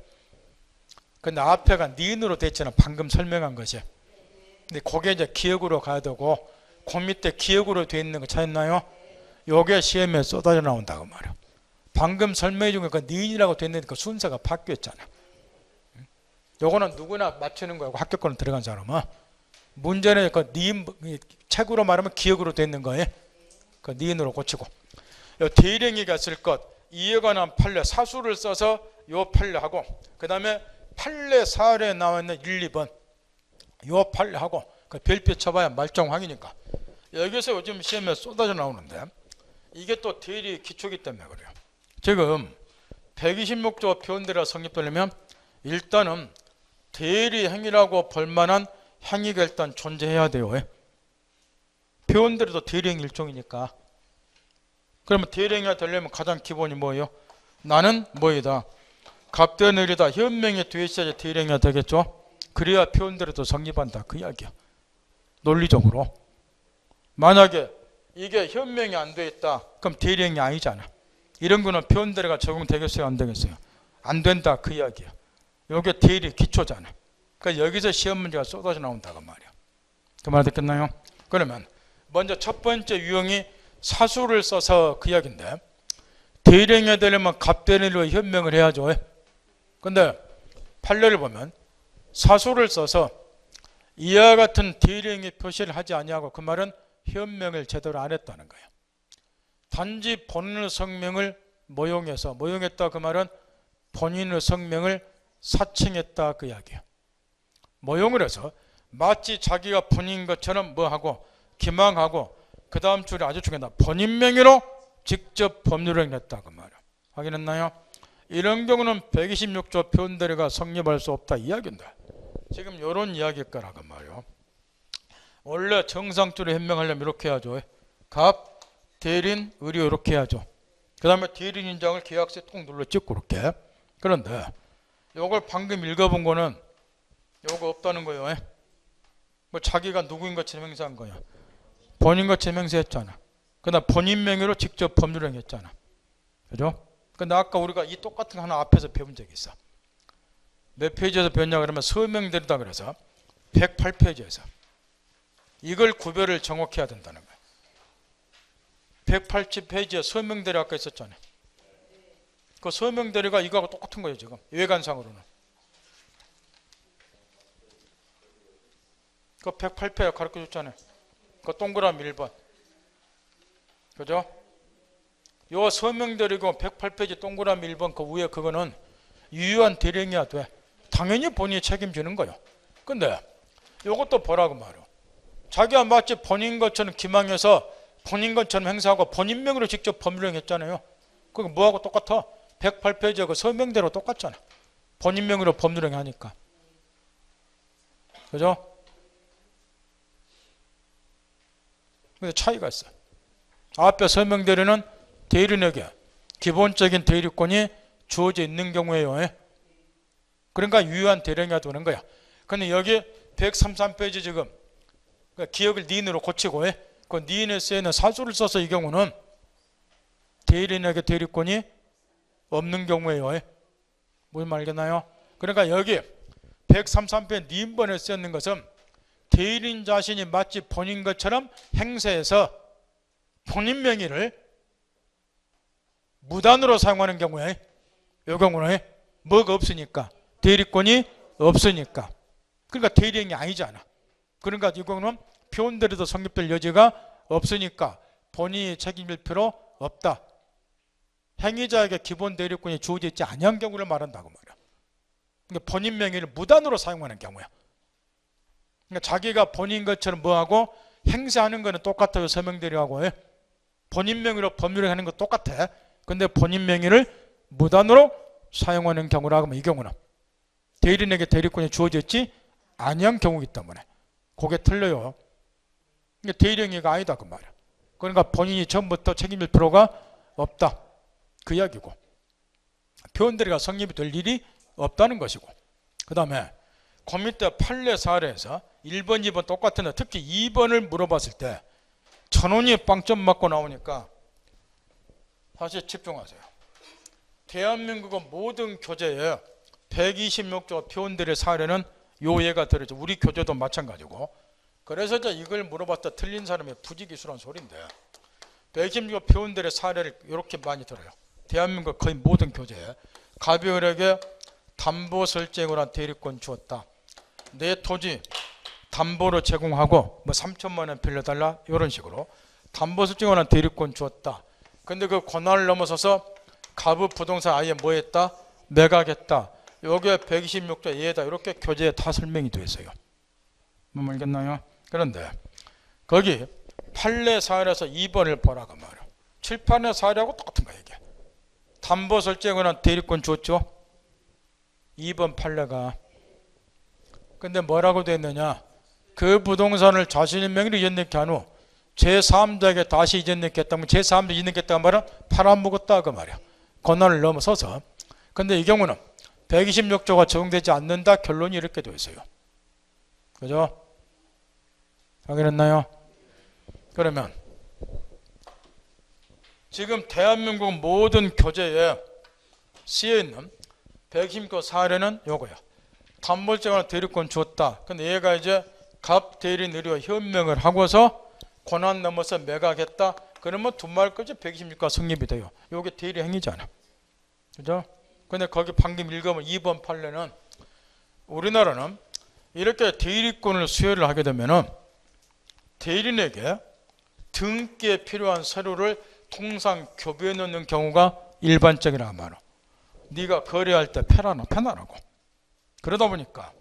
근데 앞에가 니은으로 됐잖아. 방금 설명한 것이. 근데 그게 이제 기억으로 가야 되고, 그 밑에 기억으로 되어 있는 거 찾았나요? 요게 시험에 쏟아져 나온다고 말이야. 방금 설명해 준 거 그 니은이라고 되어 있는 그 순서가 바뀌었잖아. 요거는 누구나 맞추는 거고 합격권을 들어간 사람은. 문제는 그 니은, 책으로 말하면 기억으로 되어 있는 거에 그 니은으로 고치고, 요 대리행위가 쓸 것, 이에 관한 판례, 사수를 써서 요 판례하고, 그 다음에 판례 사례에 나와 있는 1, 2번 요 판례하고, 그 별표 쳐봐야 말정 확이니까. 여기서 요즘 시험에 쏟아져 나오는데 이게 또 대리 기초기 때문에 그래요. 지금 126조 표현대리가 성립되려면 일단은 대리 행위라고 볼만한 행위가 일단 존재해야 돼요. 표현대리도 대리 행위 일종이니까. 그러면 대리 행위가 되려면 가장 기본이 뭐예요? 나는 뭐이다? 갑된 을이다. 현명에 뒤에 있어야 대리 행위가 되겠죠. 그래야 표현대리도 성립한다 그 이야기야. 논리적으로. 만약에 이게 현명이 안 돼 있다, 그럼 대리 행위 아니잖아. 이런 거는 표현대리가 적용되겠어요, 안 되겠어요? 안 된다 그 이야기야. 이게 대리 기초잖아. 그러니까 여기서 시험 문제가 쏟아져 나온다고 말이야. 그 말 듣겠나요? 그러면 먼저 첫 번째 유형이 사수를 써서 그 이야기인데, 대리 행위가 되려면 갑대리로 현명을 해야죠. 근데 판례를 보면 사수를 써서 이와 같은 대리 행위 표시를 하지 아니하고, 그 말은 현명을 제대로 안 했다는 거예요. 단지 본인의 성명을 모용했다 그 말은 본인의 성명을 사칭했다 그 이야기예요. 모용을 해서 마치 자기가 본인 것처럼 뭐하고 기망하고, 그 다음 줄에 아주 중요하다, 본인 명의로 직접 법률을 냈다 그 말이에요. 확인했나요? 이런 경우는 126조 표현대리가 성립할 수 없다 이야기인데, 지금 이런 이야기일 거라고 말이에요. 원래 정상적으로 현명하려면 이렇게 해야죠. 갑, 대리인, 의리 이렇게 해야죠. 그 다음에 대리인 인장을 계약서에 톡 눌러 찍고 이렇게. 그런데 이걸 방금 읽어본 거는 요거 없다는 거예요. 뭐 자기가 누구인 것처럼 행세한 거야. 본인 것처럼 행세했잖아. 그다음 본인 명의로 직접 법률을 했잖아. 그죠? 근데 아까 우리가 이 똑같은 거 하나 앞에서 배운 적이 있어. 몇 페이지에서 배웠냐 그러면 서명대로다 그래서 108페이지에서 이걸 구별을 정확히 해야 된다는 거야. 180페이지에 서명대로 아까 있었잖아요. 그 서명대로가 이거하고 똑같은 거예요. 지금 외관상으로는. 그 108페이지 가르쳐줬잖아요. 그 동그라미 1번. 그죠? 요 서명대로고 108페이지 동그라미 1번 그 위에 그거는 유효한 대령이야 돼. 당연히 본인이 책임지는 거예요. 근데 요것도 보라고 말이야. 자기가 마치 본인 것처럼 기망해서 본인 것처럼 행사하고 본인 명의로 직접 법률행했잖아요. 그거 뭐하고 똑같아? 108페이지하고 서명대로 똑같잖아. 본인 명의로 법률행하니까. 그죠? 근데 차이가 있어. 앞에 서명대로는 대리인에게 기본적인 대리권이 주어져 있는 경우에요. 그러니까 유효한 대령이 되는 거야. 근데 여기 133페이지 지금 기억을 니은으로 고치고 그 니은에 쓰여있는 사수를 써서 이 경우는 대리인에게 대리권이 없는 경우에요. 무슨 말 알겠나요? 그러니까 여기 133페이지 니은번에 쓰여있는 것은 대리인 자신이 마치 본인 것처럼 행세해서 본인 명의를 무단으로 사용하는 경우에 이 경우는 뭐가 없으니까 대리권이 없으니까 그러니까 대리행위 아니잖아. 그러니까 이 경우는 표현대로도 성립될 여지가 없으니까 본인이 책임질 필요 없다. 행위자에게 기본 대리권이 주어져 있지 아니한 경우를 말한다고 말이야. 그러니까 본인 명의를 무단으로 사용하는 경우야. 그러니까 자기가 본인 것처럼 뭐하고 행세하는 거는 똑같아요. 서명대리하고 본인 명의로 법률을 하는 거 똑같아. 근데 본인 명의를 무단으로 사용하는 경우라고 하면 이 경우는 대리인에게 대리권이 주어져 있지 아니한 경우이기 때문에 그게 틀려요. 그러니까 대리행위가 아니다 그 말이야. 그러니까 본인이 처음부터 책임질 필요가 없다 그 이야기고 표현대리가 성립이 될 일이 없다는 것이고 그 다음에 그 밑에 판례 사례에서 1번, 2번 똑같은데 특히 2번을 물어봤을 때 천원이 빵점 맞고 나오니까 다시 집중하세요. 대한민국의 모든 교재에 126조 표현대리 사례는 요 예가 들어있죠. 우리 교재도 마찬가지고. 그래서 이걸 물어봤다 틀린 사람이 부지기수란 소리인데 126조 표현대리 사례를 이렇게 많이 들어요. 대한민국 거의 모든 교재에 가비을에게 담보 설정을 한 대리권 주었다. 내 토지 담보로 제공하고 뭐 3천만 원 빌려달라 이런 식으로 담보 설정을 한 대리권 주었다. 근데 그 권한을 넘어서서 가부 부동산 아예 뭐 했다? 매각했다. 여기에 126조 예다. 이렇게 교재에 다 설명이 되어 있어요. 뭐 알겠나요? 그런데 거기 판례 사례에서 2번을 보라고 말이야. 7판례 사례하고 똑같은 거야 이게. 담보 설정을 한 대리권 줬죠. 2번 판례가. 근데 뭐라고 되어 있느냐? 그 부동산을 자신의 명의로 이전넣게 한 후 제3자에게 다시 이전넣겠다면 제3자 이전넣겠다는 말은 팔아먹었다 그 말이야. 권한을 넘어서서. 근데 이 경우는 126조가 적용되지 않는다 결론이 이렇게 되어 있어요. 그죠? 확인했나요? 그러면 지금 대한민국 모든 교재에 쓰여있는 126조 사례는 요거야. 담보증을 대리권 줬다. 근데 얘가 이제 갑 대리인 의뢰와 현명을 하고서 권한 넘어서 매각했다. 그러면 두 말까지 126조가 성립이 돼요. 요게 대리 행위잖아. 그죠? 근데 거기 방금 읽으면 2번 판례는 우리나라는 이렇게 대리권을 수여를 하게 되면은 대리인에게 등기에 필요한 서류를 통상 교부해 놓는 경우가 일반적이라 말이야. 네가 거래할 때 편안하고. 그러다 보니까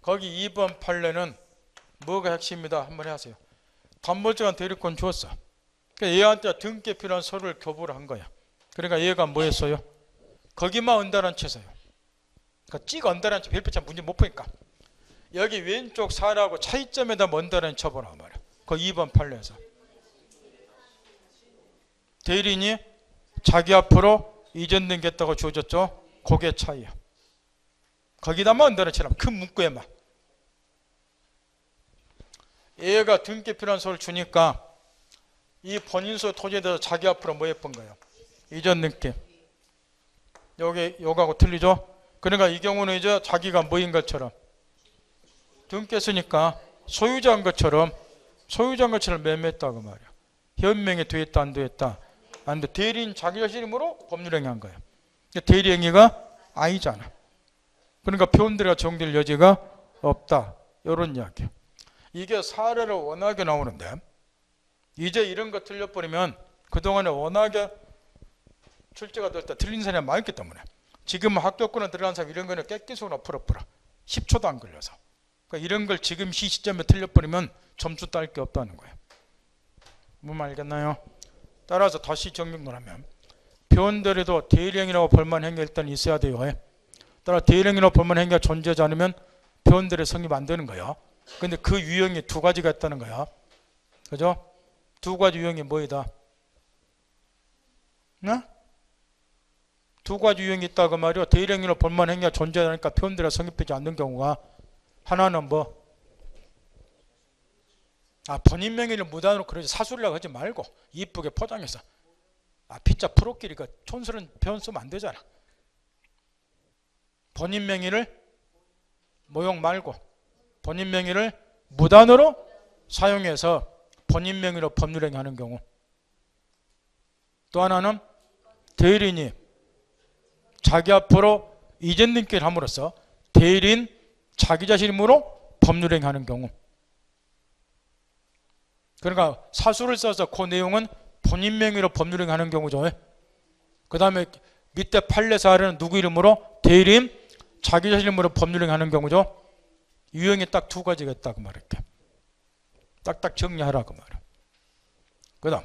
거기 2번 판례는 뭐가 핵심이다 한번 하세요. 담보증한 대리권 주었어. 그러니까 얘한테 등기에 필요한 서류를 교부를 한 거야. 그러니까 얘가 뭐 했어요? 거기만 언달한 채서요. 그러니까 찍 언달한 채 별표참 문제 못 푸니까 여기 왼쪽 사례하고 차이점에다 언달한 쳐보라 말이야. 그 2번 판례에서 대리인이 자기 앞으로 이전되겠다고 주어졌죠. 그게 차이야. 거기다만 언달한 채라면 큰 문구에만. 얘가 등기 필요한 서류를 주니까 이 본인 소 토지에 대해서 자기 앞으로 뭐 예쁜 거예요? 이전 등기. 요거하고 틀리죠? 그러니까 이 경우는 이제 자기가 뭐인 것처럼 등 깼으니까 소유자인 것처럼 매매했다고 말이야. 현명이 되었다 안 되었다? 안 돼. 대리인 자기 자신 이름으로 법률행위한 거예요. 대리행위가 아니잖아. 그러니까 표현들이 적용될 여지가 없다. 이런 이야기야. 이게 사례를 워낙에 나오는데 이제 이런 거 틀려버리면 그동안에 워낙에 출제가 될 때 틀린 사람이 많았기 때문에 지금 합격권에 들어간 사람 이런 거는 깨끗으로 풀어버려. 10초도 안 걸려서. 그러니까 이런 걸 지금 시점에 틀려버리면 점수 딸 게 없다는 거예요. 뭔 말 알겠나요? 따라서 다시 정리를 하면 표현들에도 대리행위라고 볼만한 행위가 일단 있어야 돼요. 따라 대리행위라고 볼만한 행위가 존재하지 않으면 표현들의 성립 안 되는 거예요. 근데 그 유형이 두 가지가 있다는 거야. 그죠? 두 가지 유형이 뭐이다? 네? 두 가지 유형이 있다고 말이요. 대리행위로 볼만한 행위가 존재하니까 표현들이 성립되지 않는 경우가 하나는 뭐? 본인 명의를 무단으로 그러지 사술이라고 하지 말고 이쁘게 포장해서 피자 프로끼리 그 촌스러운 표현 쓰면 안 되잖아. 본인 명의를 모욕 말고 본인 명의를 무단으로 사용해서 본인 명의로 법률행위 하는 경우. 또 하나는 대리인이 자기 앞으로 이전 등기를 함으로써 대리인 자기 자신 이름으로 법률행위 하는 경우. 그러니까 사수를 써서 그 내용은 본인 명의로 법률행위 하는 경우죠. 그 다음에 밑에 판례 사례는 누구 이름으로? 대리인 자기 자신 이름으로 법률행위 하는 경우죠. 유형이 딱 두 가지가 있다고 말할게. 딱딱 정리하라고 말해. 그 다음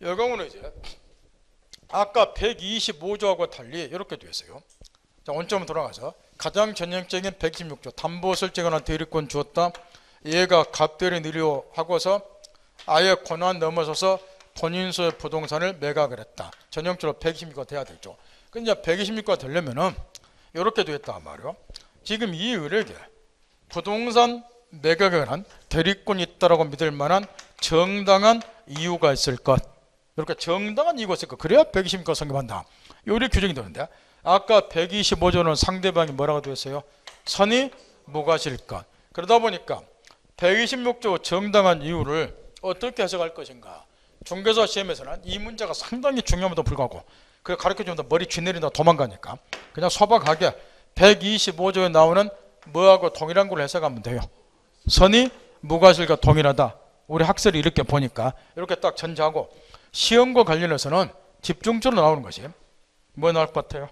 이 경우는 이제 아까 125조하고 달리 이렇게 되어 있어요. 자, 원점으로 돌아가서 가장 전형적인 126조 담보 설정하는 대리권 주었다. 얘가 갑대리 느려 하고서 아예 권한 넘어서서 본인 소유 부동산을 매각을 했다. 전형적으로 126가 돼야 되죠. 근데 이제 126가 되려면은 이렇게 되었다 말이요. 지금 이 을에게 부동산 매각에 관한 대리권이 있다라고 믿을 만한 정당한 이유가 있을 것. 이렇게 정당한 이유가 있을 것. 그래야 126가 성립한다. 요리 규정이 되는데 아까 125조는 상대방이 뭐라고 되어 있어요? 선의 무과실 것. 그러다 보니까 126조 정당한 이유를 어떻게 해석할 것인가. 중개사 시험에서는 이 문제가 상당히 중요함에도 불구하고 그걸 가르쳐주면 머리 쥐내린다 도망가니까 그냥 소박하게 125조에 나오는 뭐하고 동일한 걸로 해석하면 돼요. 선의 무과실과 동일하다. 우리 학설이 이렇게 보니까 이렇게 딱 전제하고 시험과 관련해서는 집중적으로 나오는 것이 뭐 나올 것 같아요?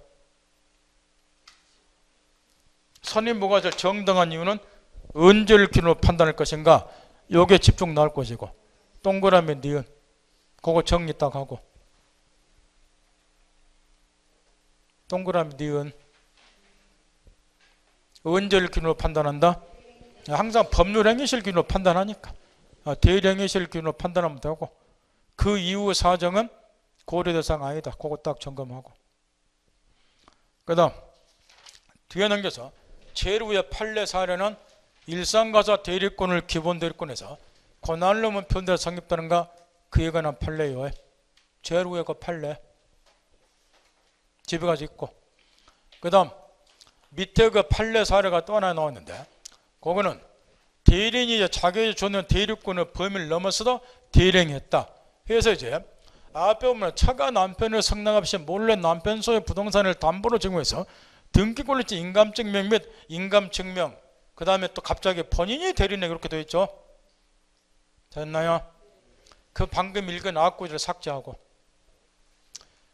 선의 무과실 정당한 이유는 언제를 기준으로 판단할 것인가. 요게 집중 나올 것이고 동그라미 니은 그거 정리 딱 하고 동그라미 니은 언제를 기준으로 판단한다? 항상 법률행위실 기준으로 판단하니까 대리행위실 기준으로 판단하면 되고 그 이후 사정은 고려 대상 아니다. 그거 딱 점검하고 그 다음 뒤에 넘겨서 제일 위에 판례 사례는 일상가사 대리권을 기본 대리권에서 권한을 넘은 표현대로 성립되는가 그에 관한 판례요. 제일 위에 그 판례 집에 가서 있고 그 다음 밑에 그 판례 사례가 또 하나 나왔는데 그거는 대리인이 자기에게 주는 대리권의 범위를 넘어서도 대리행위했다. 그래서 이제 앞에 보면 처가 남편을 성남 없이 몰래 남편 소유의 부동산을 담보로 제공해서 등기권리증 인감증명 및 인감증명 그 다음에 또 갑자기 본인이 대리인에 그렇게 되어 있죠. 됐나요? 그 방금 읽은 앞구절을 삭제하고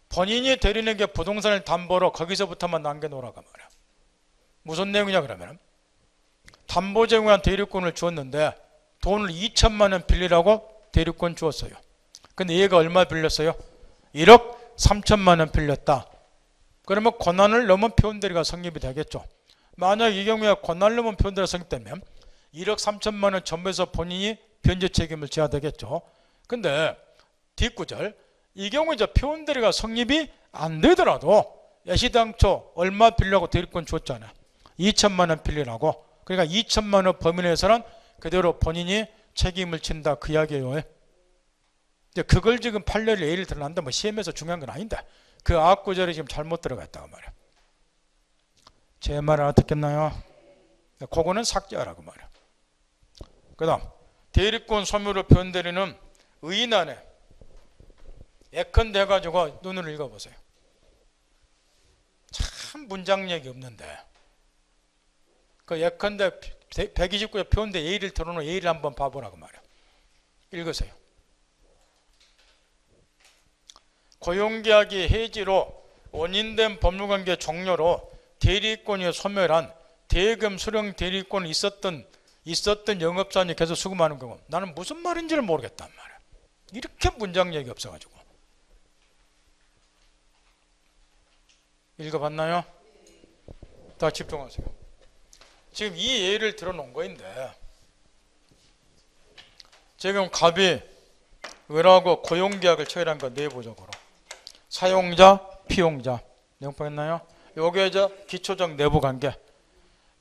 본인이 대리인에게 부동산을 담보로 거기서부터만 남겨놓으라고 말이야. 무슨 내용이냐 그러면 담보 제공한 대리권을 주었는데 돈을 2천만 원 빌리라고 대리권 주었어요. 근데 얘가 얼마 빌렸어요? 1억 3천만 원 빌렸다. 그러면 권한을 넘은 표현대리가 성립이 되겠죠. 만약 이 경우에 권한을 넘은 표현대리가 성립되면 1억 3천만 원 전부에서 본인이 변제 책임을 져야 되겠죠. 근데 뒷구절 이 경우에 이제 표현대리가 성립이 안 되더라도 애시당초 얼마 빌려고 대리권 줬잖아. 2천만 원 빌리라고. 그러니까 2천만 원 범위 내에서는 그대로 본인이 책임을 진다 그 이야기예요. 그걸 지금 판례를 예를 들어놨는데 뭐 시험에서 중요한 건 아닌데 그 앞구절이 지금 잘못 들어갔다고 말이야. 제 말을 알아듣겠나요? 그거는 삭제하라고 말이야. 그 다음 대리권 소멸로 표현되는 의인 안에 예컨대 가지고 눈을 읽어보세요. 참 문장력이 없는데 그 예컨대 129에 표현된 예의를 들어놓은 예의를 한번 봐보라고 말이야. 읽으세요. 고용계약이 해지로 원인된 법률관계 종료로 대리권이 소멸한 대금 수령 대리권이 있었던 영업사원이 계속 수금하는 경우 나는 무슨 말인지를 모르겠단 말이야. 이렇게 문장력이 없어가지고. 읽어봤나요? 다 집중하세요. 지금 이 예를 들어놓은 거인데 지금 갑이 을하고 고용계약을 체결한 거 내부적으로 사용자, 피용자 내용 보였나요? 요게 이제 기초적 내부관계.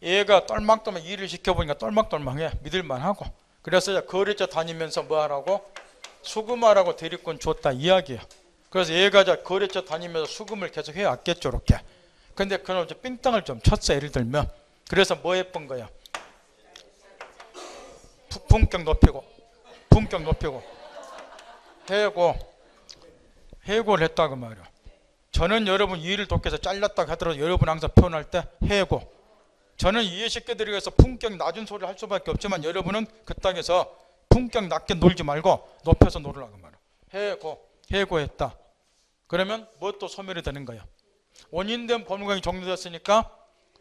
얘가 똘망똘망 일을 시켜보니까 똘망똘망해. 믿을만하고. 그래서 이제 거래처 다니면서 뭐 하라고? 수금하라고 대리권 줬다 이야기야. 그래서 얘가 이제 거래처 다니면서 수금을 계속 해왔겠죠, 이렇게. 근데 그놈 이제 삥땅을 좀 쳤어, 예를 들면. 그래서 뭐 예쁜 거야? 품격 높이고 해고를 했다고 말이야. 저는 여러분 이 일을 돕기 위해서 잘렸다고 하더라도 여러분 항상 표현할 때 해고. 저는 이해쉽게 드리기 위해서 품격 낮은 소리를 할 수밖에 없지만 여러분은 그 땅에서 품격 낮게 놀지 말고 높여서 놀으라고 말이야. 해고했다. 그러면 뭐 또 소멸이 되는 거야. 원인된 법률관계 종료됐으니까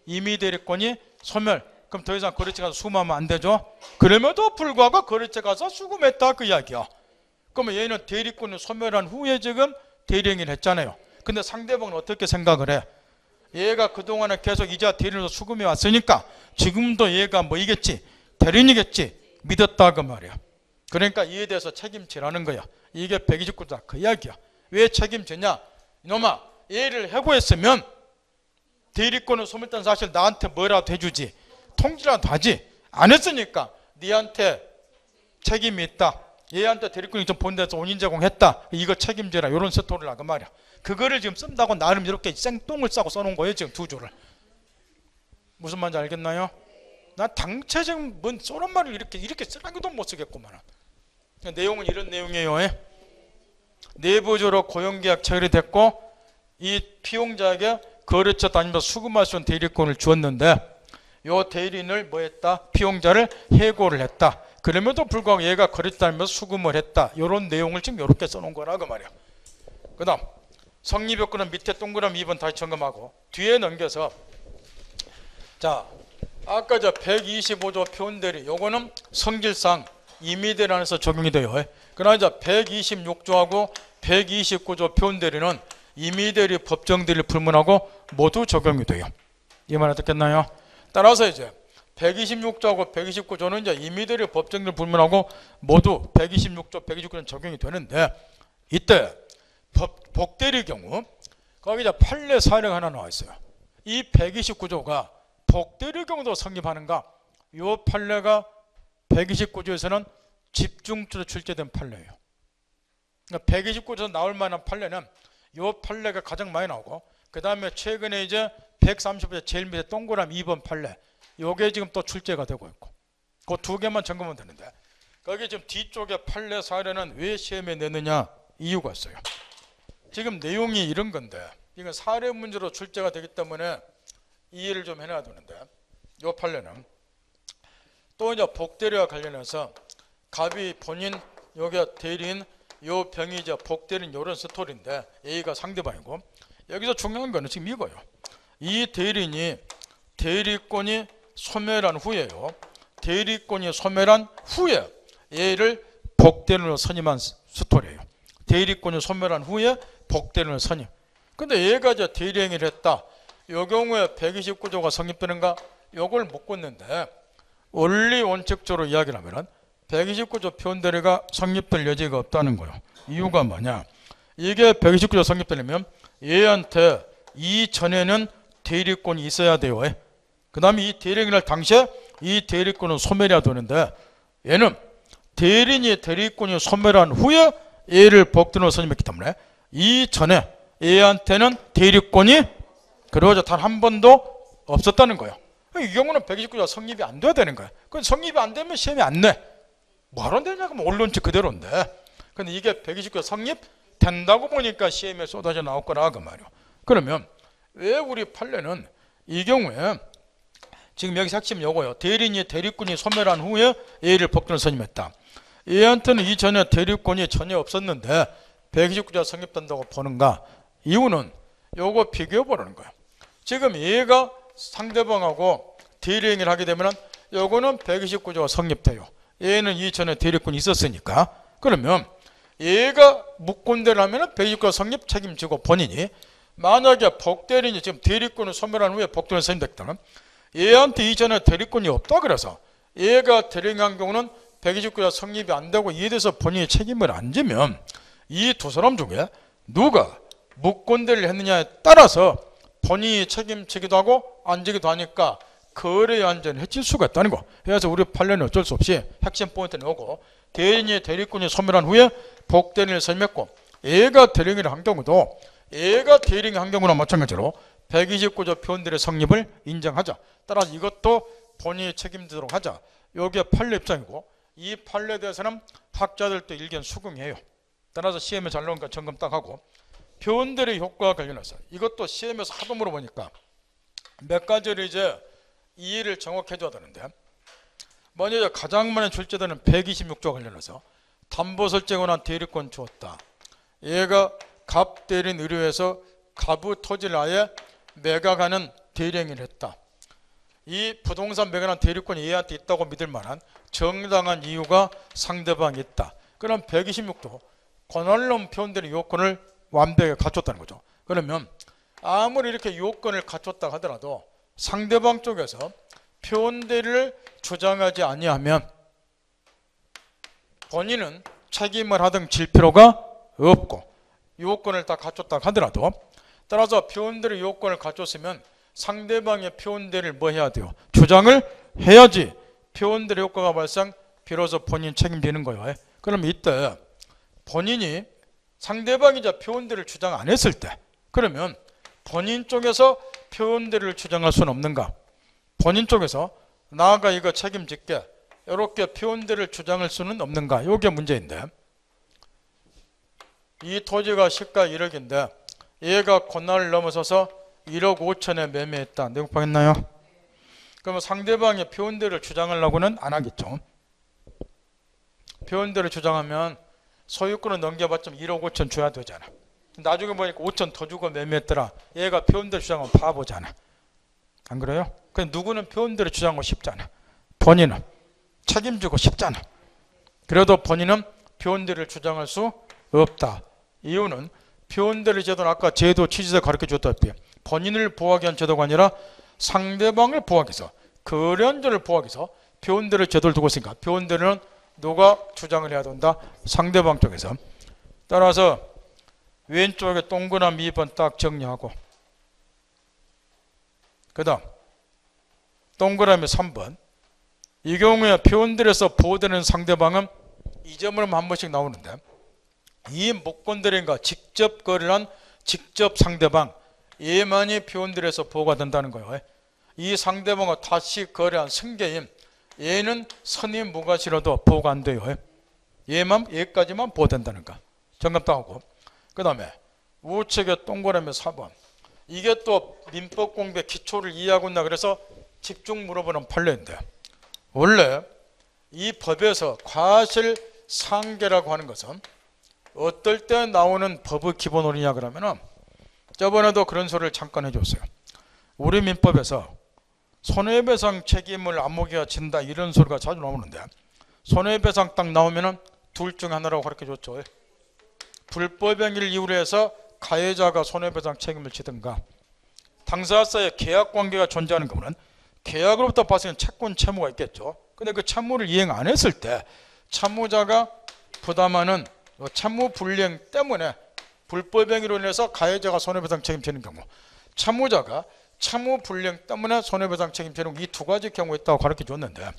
임의대리권이 소멸. 그럼 더 이상 거래처 가서 수금하면 안 되죠. 그럼에도 불구하고 거래처 가서 수금했다 그 이야기야. 그러면 얘는 대리권을 소멸한 후에 지금 대리행위를 했잖아요. 근데 상대방은 어떻게 생각을 해? 얘가 그동안에 계속 이자 대리로 수금해 왔으니까 지금도 얘가 뭐이겠지? 대리인이겠지? 믿었다 그 말이야. 그러니까 이에 대해서 책임지라는 거야. 이게 129자 그 이야기야. 왜 책임지냐? 이놈아, 얘를 해고했으면 대리권을 소멸했다는 사실 나한테 뭐라도 해주지. 통지라도 하지. 안 했으니까 니한테 책임이 있다. 얘한테 대리권이 좀 본데서 원인 제공했다. 이거 책임져라. 이런 스토리를 하고 말이야. 그거를 지금 쓴다고 나름 이렇게 생똥을 싸고 써놓은 거예요. 지금 두 줄을. 무슨 말인지 알겠나요? 나 당최적 뭔 쏘는 말을 이렇게 쓰라기도 못 쓰겠구만. 내용은 이런 내용이에요. 내부적으로 고용계약 체결이 됐고 이 피용자에게 거래처 다니면서 수금할 수 있는 대리권을 주었는데 요 대리인을 뭐 했다? 피용자를 해고를 했다. 그럼에도 불구하고 얘가 거래처 다니면서 수금을 했다. 이런 내용을 지금 이렇게 써놓은 거라고 말이야. 그 다음 성립요건은 밑에 동그라미 2번 다시 점검하고 뒤에 넘겨서 자 아까 저 125조 표현대리 요거는 성질상 임의대리 안에서 적용이 돼요. 그러나 이제 126조하고 129조 표현대리는 임의대리 법정대리를 불문하고 모두 적용이 돼요. 이 말 듣겠나요? 따라서 이제 126조하고 129조는 이제 임의대리 법정대리를 불문하고 모두 126조, 129조는 적용이 되는데 이때 복대리 경우 거기 이제 판례 사례가 하나 나와 있어요. 이 129조가 복대리 경우도 성립하는가? 이 판례가 129조에서는 집중적으로 출제된 판례예요. 그러니까 129조에서 나올 만한 판례는 이 판례가 가장 많이 나오고 그 다음에 최근에 이제 130조 제일 밑에 동그라미 2번 판례 요게 지금 또 출제가 되고 있고 그 두 개만 점검하면 되는데 거기 지금 뒤쪽에 판례 사례는 왜 시험에 내느냐 이유가 있어요. 지금 내용이 이런 건데 이건 사례 문제로 출제가 되기 때문에 이해를 좀 해놔야 되는데 요 판례는 또 이제 복대리와 관련해서 갑이 본인 여기 대리인 요 병이 이제 복대리인 요런 스토리인데 A가 상대방이고 여기서 중요한 거는 지금 이거예요. 이 대리인이 대리권이 소멸한 후에요. 대리권이 소멸한 후에 얘를 복대리인으로 선임한 스토리예요. 대리권이 소멸한 후에 복대리인을 선임. 근데 얘가 이제 대리행위를 했다. 요 경우에 129조가 성립되는가? 요걸 묻겠는데 원리 원칙적으로 이야기를 하면은 129조 표현대리가 성립될 여지가 없다는 거예요. 이유가 뭐냐? 이게 129조 성립되려면 얘한테 이전에는 대리권이 있어야 돼요. 그 다음에 이 대리행위를 할 당시에 이 대리권은 소멸해야 되는데 얘는 대리인이 대리권이 소멸한 후에 얘를 복대리인으로 선임했기 때문에 이전에 A한테는 대리권이 그러죠. 단 한 번도 없었다는 거예요. 이 경우는 129조가 성립이 안 돼야 되는 거예요. 그건 성립이 안 되면 시험에 안 내. 뭐하러 되냐? 그럼 언론지 그대로인데. 근데 이게 129조 성립된다고 보니까 시험에 쏟아져 나올 거라 그 말이에요. 그러면 왜 우리 판례는 이 경우에 지금 여기 핵심 요거예요. 대리인이 대리권이 소멸한 후에 A를 법규로 선임했다. A한테는 이전에 대리권이 전혀 없었는데 129조가 성립된다고 보는가? 이유는 요거 비교해 보라는 거예요. 지금 A가 상대방하고 대리행위를 하게 되면 요거는 129조가 성립돼요. A는 이전에 대리권이 있었으니까. 그러면 A가 묵권대를 하면 129조 성립 책임지고 본인이 만약에 복대리인이 지금 대리권을 소멸한 후에 복대리인 선임됐다면 A한테 이전에 대리권이 없다 그래서 A가 대리행위한 경우는 129조 성립이 안 되고 이에 대해서 본인이 책임을 안 지면 이 두 사람 중에 누가 묵권대를 했느냐에 따라서 본인이 책임지기도 하고 안 지기도 하니까 거래의 안전이 해칠 수가 있다는 거. 그래서 우리 판례는 어쩔 수 없이 핵심 포인트는 오고 대리인이 대리권이 소멸한 후에 복대리인을 선임했고 A가 대리행위를 한 경우도 A가 대리행위 한 경우나 마찬가지로 129조 표현들의 성립을 인정하자. 따라서 이것도 본인이 책임지도록 하자. 이게 판례 입장이고 이 판례에 대해서는 학자들도 일견 수긍해요. 따라서 시험에 잘 나오니까 점검 딱 하고 표현들의 효과와 관련해서 이것도 시험에서 하도 물어보니까 몇 가지를 이제 이해를 정확히 해줘야 되는데 먼저 가장 많이 출제되는 126조 관련해서 담보 설정에 관한 대리권 주었다. 얘가 갑 대리인 의뢰에서 가부 토지를 아예 매각하는 대리행위를 했다. 이 부동산 매각한 대리권이 얘한테 있다고 믿을 만한 정당한 이유가 상대방이 있다. 그럼 126조 권한론 표현되는 요건을 완벽하게 갖췄다는 거죠. 그러면 아무리 이렇게 요건을 갖췄다 하더라도 상대방 쪽에서 표현대리를 주장하지 아니하면 본인은 책임을 하등 질 필요가 없고 요건을 다 갖췄다 하더라도 따라서 표현대리 요건을 갖췄으면 상대방의 표현대리를 뭐 해야 돼요? 주장을 해야지 표현대리 효과가 발생 비로소 본인 책임지는 거예요. 그럼 이때 본인이 상대방이 이제 표현대리를 주장 안 했을 때 그러면 본인 쪽에서 표현대리를 주장할 수는 없는가? 본인 쪽에서 나가 이거 책임질게 이렇게 표현대리를 주장할 수는 없는가? 이게 문제인데 이 토지가 시가 1억인데 얘가 권한을 넘어서서 1억 5천에 매매했다. 내용 파겠나요? 그러면 상대방이 표현대리를 주장하려고는 안 하겠죠. 표현대리를 주장하면 소유권을 넘겨봤자 1억 5천 줘야 되잖아. 나중에 보니까 5천 더 주고 매매했더라. 얘가 표현대리 주장하면 바보잖아. 안 그래요? 그냥 누구는 표현대리 주장하고 싶잖아. 본인은 책임지고 싶잖아. 그래도 본인은 표현대리를 주장할 수 없다. 이유는 표현대리 제도는 아까 제도 취지에서 가르쳐줬다시피 본인을 보호하기 위한 제도가 아니라 상대방을 보호하기 위해서 거래원자를 보호하기 위해서 표현대리 제도를 두고 있으니까 표현대리는 누가 주장을 해야 된다? 상대방 쪽에서. 따라서 왼쪽에 동그라미 2번 딱 정리하고 그 다음 동그라미 3번 이 경우에 표현대리에서 보호되는 상대방은 이 점으로 한 번씩 나오는데 이 목권대리인과 직접 거래를 한 직접 상대방 얘만이 표현대리에서 보호가 된다는 거예요. 이 상대방과 다시 거래한 승계인 얘는 선임 무과시로도 보호가 안 돼요. 얘까지만 보호된다는 거. 점검 따고 그 다음에 우측에 동그라미 4번 이게 또 민법 공부의 기초를 이해하고 있나 그래서 집중 물어보는 판례인데 원래 이 법에서 과실상계라고 하는 것은 어떨 때 나오는 법의 기본 원리냐 그러면은 저번에도 그런 소리를 잠깐 해줬어요. 우리 민법에서 손해배상 책임을 안목이가 진다 이런 소리가 자주 나오는데 손해배상 딱 나오면은 둘 중 하나라고 가르쳐줬죠. 불법행위를 이유로 해서 가해자가 손해배상 책임을 지든가 당사자 사이에 계약관계가 존재하는 경우는 계약으로부터 발생한 채권 채무가 있겠죠. 근데 그 채무를 이행 안 했을 때 채무자가 부담하는 채무 불이행 때문에 불법행위로 인해서 가해자가 손해배상 책임지는 경우 채무자가 채무 불이행 때문에 손해배상 책임지는 이 두 가지 경우가 있다고 가르쳐줬는데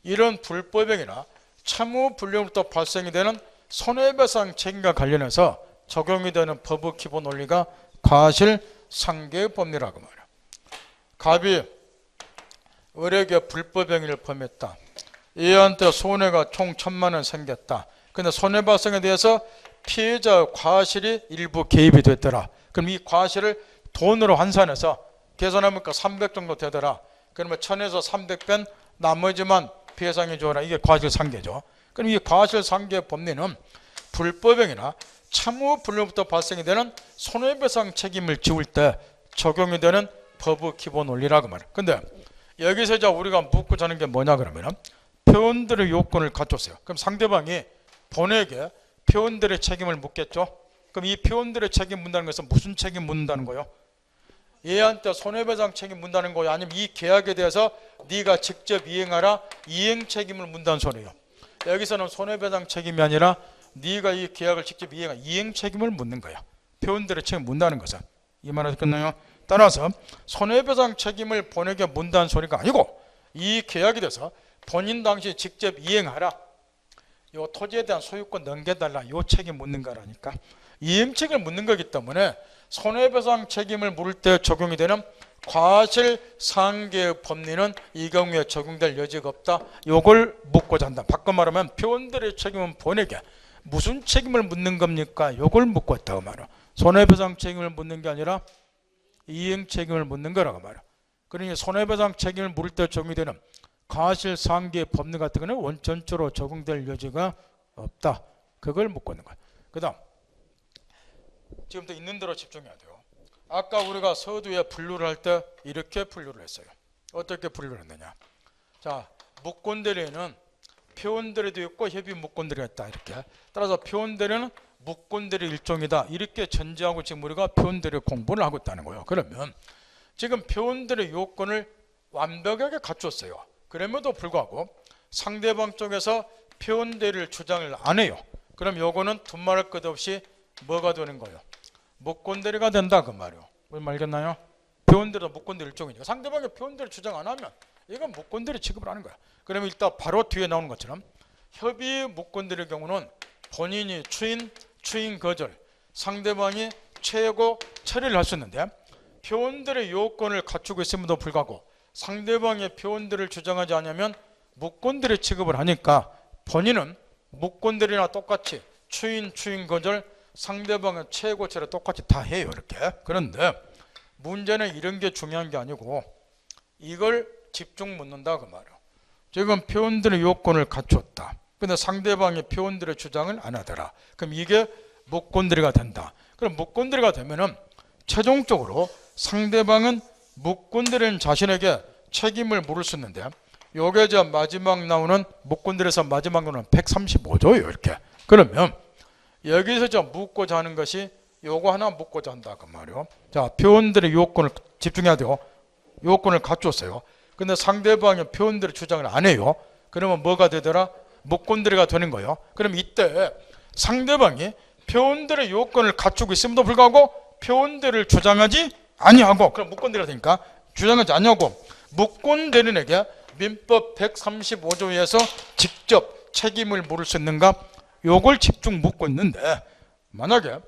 이런 불법행위나 채무 불이행으로부터 발생이 되는 손해배상 책임과 관련해서 적용이 되는 법의 기본 원리가 과실상계의 법리라고 말이야. 갑이 을에게 불법행위를 범했다. 얘한테 손해가 총 1,000만 원 생겼다. 근데 손해발생에 대해서 피해자의 과실이 일부 개입이 됐더라. 그럼 이 과실을 돈으로 환산해서 계산하니까 300 정도 되더라. 그러면 1000에서 300 뺀 나머지만 배상해 줘라. 이게 과실상계죠. 그럼 이 과실상계의 법리는 불법행위나 참후불능부터 발생이 되는 손해배상 책임을 지울 때 적용이 되는 법의 기본 원리라고 말이야. 근데 여기서 이제 우리가 묻고자 하는 게 뭐냐 그러면은 표현들의 요건을 갖췄어요. 그럼 상대방이 본에게 표현들의 책임을 묻겠죠. 그럼 이 표현들의 책임 묻는다는 것은 무슨 책임 묻는다는 거예요? 얘한테 손해배상 책임 묻는다는 거예요? 아니면 이 계약에 대해서 네가 직접 이행하라 이행 책임을 묻는다는 소리예요. 여기서는 손해배상 책임이 아니라 네가 이 계약을 직접 이행한 이행 책임을 묻는 거야. 표현들의 책임 묻는다는 것은. 이 말에서 끝나요? 따라서 손해배상 책임을 본에게 묻는다는 소리가 아니고 이 계약에 대해서 본인 당시 직접 이행하라. 요 토지에 대한 소유권 넘겨달라. 요 책임 묻는 거라니까. 이행 책임을 묻는 거기 때문에 손해배상 책임을 물을 때 적용이 되는 과실상계의 법리는 이 경우에 적용될 여지가 없다. 요걸 묻고자 한다. 바꿔 말하면 표현들의 책임은 본에게 무슨 책임을 묻는 겁니까? 요걸 묻고 있다고 말이야. 손해배상 책임을 묻는 게 아니라 이행 책임을 묻는 거라고 말이야. 그러니 손해배상 책임을 물을 때 적용이 되는 과실상계의 법리 같은 거는 원천적으로 적용될 여지가 없다. 그걸 묻고 있는 거야. 그 다음 지금부터 있는 대로 집중해야 돼요. 아까 우리가 서두에 분류를 할 때 이렇게 분류를 했어요. 어떻게 분류를 했느냐. 자, 묵권대리는 표현대리도 있고 협의 묵권대리가 있다. 이렇게. 따라서 표현대리는 묵권대리 일종이다. 이렇게 전제하고 지금 우리가 표현대리 공부를 하고 있다는 거예요. 그러면 지금 표현대리 요건을 완벽하게 갖췄어요. 그럼에도 불구하고 상대방 쪽에서 표현대리를 주장을 안 해요. 그럼 요거는 두말할 것 없이 뭐가 되는 거예요? 묵권대리가 된다 그 말이에요. 무슨 말겠나요? 표현대리도 묵권대리 일종이니까 상대방이 표현대리 주장 안 하면 이건 묵권대리 취급을 하는 거야. 그러면 일단 바로 뒤에 나오는 것처럼 협의 묵권대리의 경우는 본인이 추인 거절, 상대방이 최고 처리를 할 수 있는데 표현대리 요건을 갖추고 있음에도 불구하고 상대방의 표현대리를 주장하지 않으면 묵권대리 취급을 하니까 본인은 묵권대리나 똑같이 추인 거절, 상대방의 최고 처리 똑같이 다 해요. 이렇게. 그런데 문제는 이런 게 중요한 게 아니고 이걸 집중 묻는다 그 말이에요. 지금 표현들의 요건을 갖췄다. 근데 상대방의 표현들의 주장을 안 하더라. 그럼 이게 묵권대리가 된다. 그럼 묵권대리가 되면은 최종적으로 상대방은 묵권대리는 자신에게 책임을 물을 수 있는데 요게 이제 마지막 나오는 묵권대리에서 마지막 나오는 135조예요. 이렇게. 그러면 여기서 저 묻고자 하는 것이 요거 하나 묻고자 한다 그 말이에요. 자, 표현들의 요건을 집중해야 돼요. 요건을 갖췄어요. 근데 상대방의 표현들의 주장을 안 해요. 그러면 뭐가 되더라? 묵권대리가 되는 거예요. 그럼 이때 상대방이 표현들의 요건을 갖추고 있음에도 불구하고 표현대리를 주장하지 아니하고, 그럼 묵권대리가 되니까 주장하지 아니하고 묵권대리에게 민법 135조에서 직접 책임을 물을 수 있는가? 요걸 집중 묻고 있는데 만약에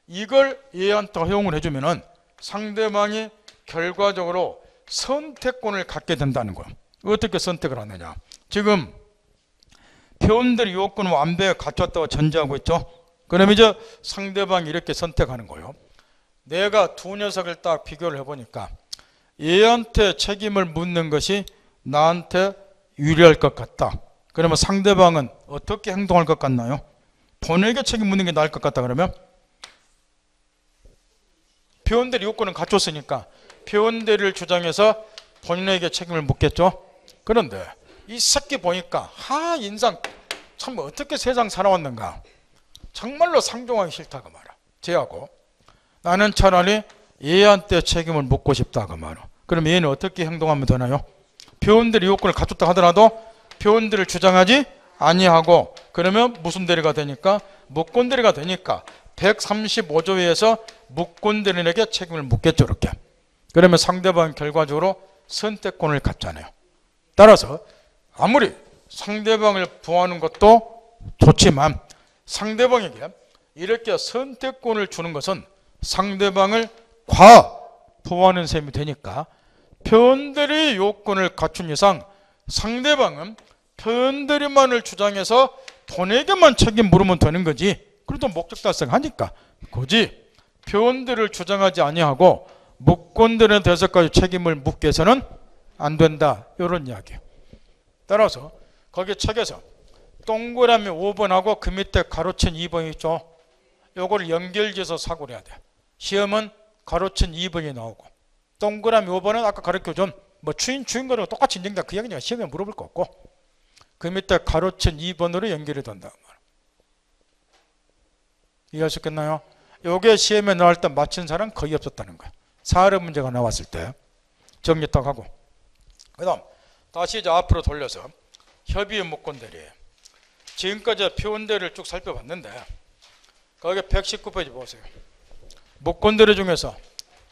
이걸 얘한테 허용을 해주면은 상대방이 결과적으로 선택권을 갖게 된다는 거예요. 어떻게 선택을 하느냐. 지금 표현들의 요건을 완벽히 갖췄다고 전제하고 있죠. 그럼 이제 상대방이 이렇게 선택하는 거예요. 내가 두 녀석을 딱 비교를 해보니까 얘한테 책임을 묻는 것이 나한테 유리할 것 같다. 그러면 상대방은 어떻게 행동할 것 같나요? 본에게 책임 묻는 게 나을 것 같다 그러면 표현대리 요건은 갖췄으니까 표현대리를 주장해서 본인에게 책임을 묻겠죠. 그런데 이 새끼 보니까 인상 참 어떻게 세상 살아왔는가 정말로 상종하기 싫다고 말이야. 쟤하고 나는 차라리 얘한테 책임을 묻고 싶다고 말이야. 그럼 얘는 어떻게 행동하면 되나요? 표현대리 요건을 갖췄다 하더라도 표현대리를 주장하지 아니하고 그러면 무슨 대리가 되니까 묵권대리가 되니까 135조에서 묵권대리에게 책임을 묻겠죠. 이렇게. 그러면 상대방은 결과적으로 선택권을 갖잖아요. 따라서 아무리 상대방을 보호하는 것도 좋지만 상대방에게 이렇게 선택권을 주는 것은 상대방을 과보호하는 셈이 되니까 표현들이 요건을 갖춘 이상 상대방은 표현들이만을 주장해서 본에게만 책임 물으면 되는 거지. 그래도 목적 달성하니까 굳이 표현들을 주장하지 아니하고 무권들에 대해서까지 책임을 묻게 해서는 안 된다. 이런 이야기예요. 따라서 거기 책에서 동그라미 5번하고 그 밑에 가로친 2번 있죠. 요걸 연결지어서 사고를 해야 돼. 시험은 가로친 2번이 나오고 동그라미 5번은 아까 가르쳐준 뭐 주인거랑 똑같이 인정다 그 얘기니까 시험에 물어볼 거 없고 그 밑에 가로친 2번으로 연결이 된다. 이해하셨겠나요? 요게 시험에 나올 때 맞힌 사람 거의 없었다는 거예요. 사례 문제가 나왔을 때 정리 딱 하고 그 다음 다시 이제 앞으로 돌려서 협의의 무권대리예요. 지금까지 표현대리를 쭉 살펴봤는데 거기 119페이지 보세요. 무권대리 중에서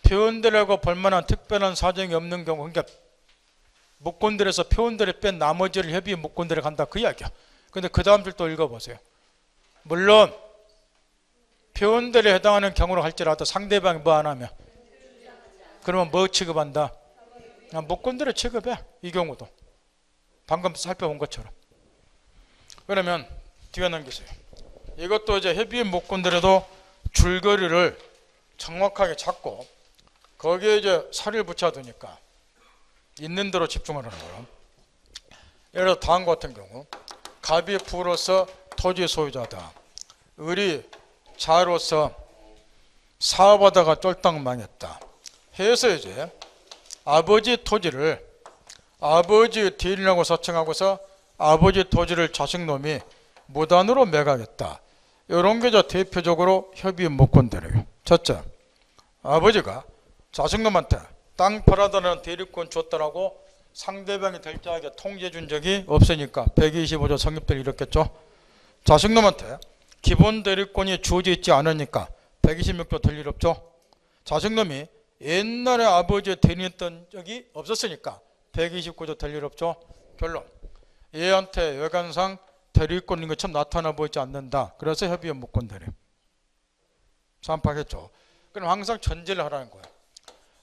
표현대리하고 볼만한 특별한 사정이 없는 경우 그러니까 무권대리에서 표현대리 뺀 나머지를 협의의 무권대리 간다 그 이야기야. 근데 그 다음 줄 또 읽어보세요. 물론 표현대리에 해당하는 경우로 할지라도 상대방이 뭐 안 하면 그러면 뭐 취급한다? 무권대리 취급해. 이 경우도 방금 살펴본 것처럼. 그러면 뒤에 넘기세요. 이것도 이제 협의의 무권대리도 줄거리를 정확하게 잡고 거기에 이제 살을 붙여두니까 있는 대로 집중하라는 거예요. 예를 들어 다음과 같은 경우 갑이 부로서 토지 소유자다. 을이 자로서 사업하다가 쫄딱 망했다. 해서 이제 아버지 토지를 아버지 대리라고 사칭하고서 아버지 토지를 자식놈이 무단으로 매각했다. 이런 게 대표적으로 협의 무권대리예요. 첫째, 아버지가 자식놈한테 땅 팔아달라는 대리권 줬다라고 상대방이 별도하게 통지해 준 적이 없으니까 125조 성립될 이렇겠죠. 자식놈한테 기본 대리권이 주어져 있지 않으니까 126조 될 일 없죠. 자식놈이 옛날에 아버지의 대리했던 적이 없었으니까 129조 될 일 없죠. 결론, 얘한테 외관상 대리권인 것처럼 나타나 보이지 않는다. 그래서 협의의 무권대리. 삼파겠죠. 그럼 항상 전제를 하라는 거예요.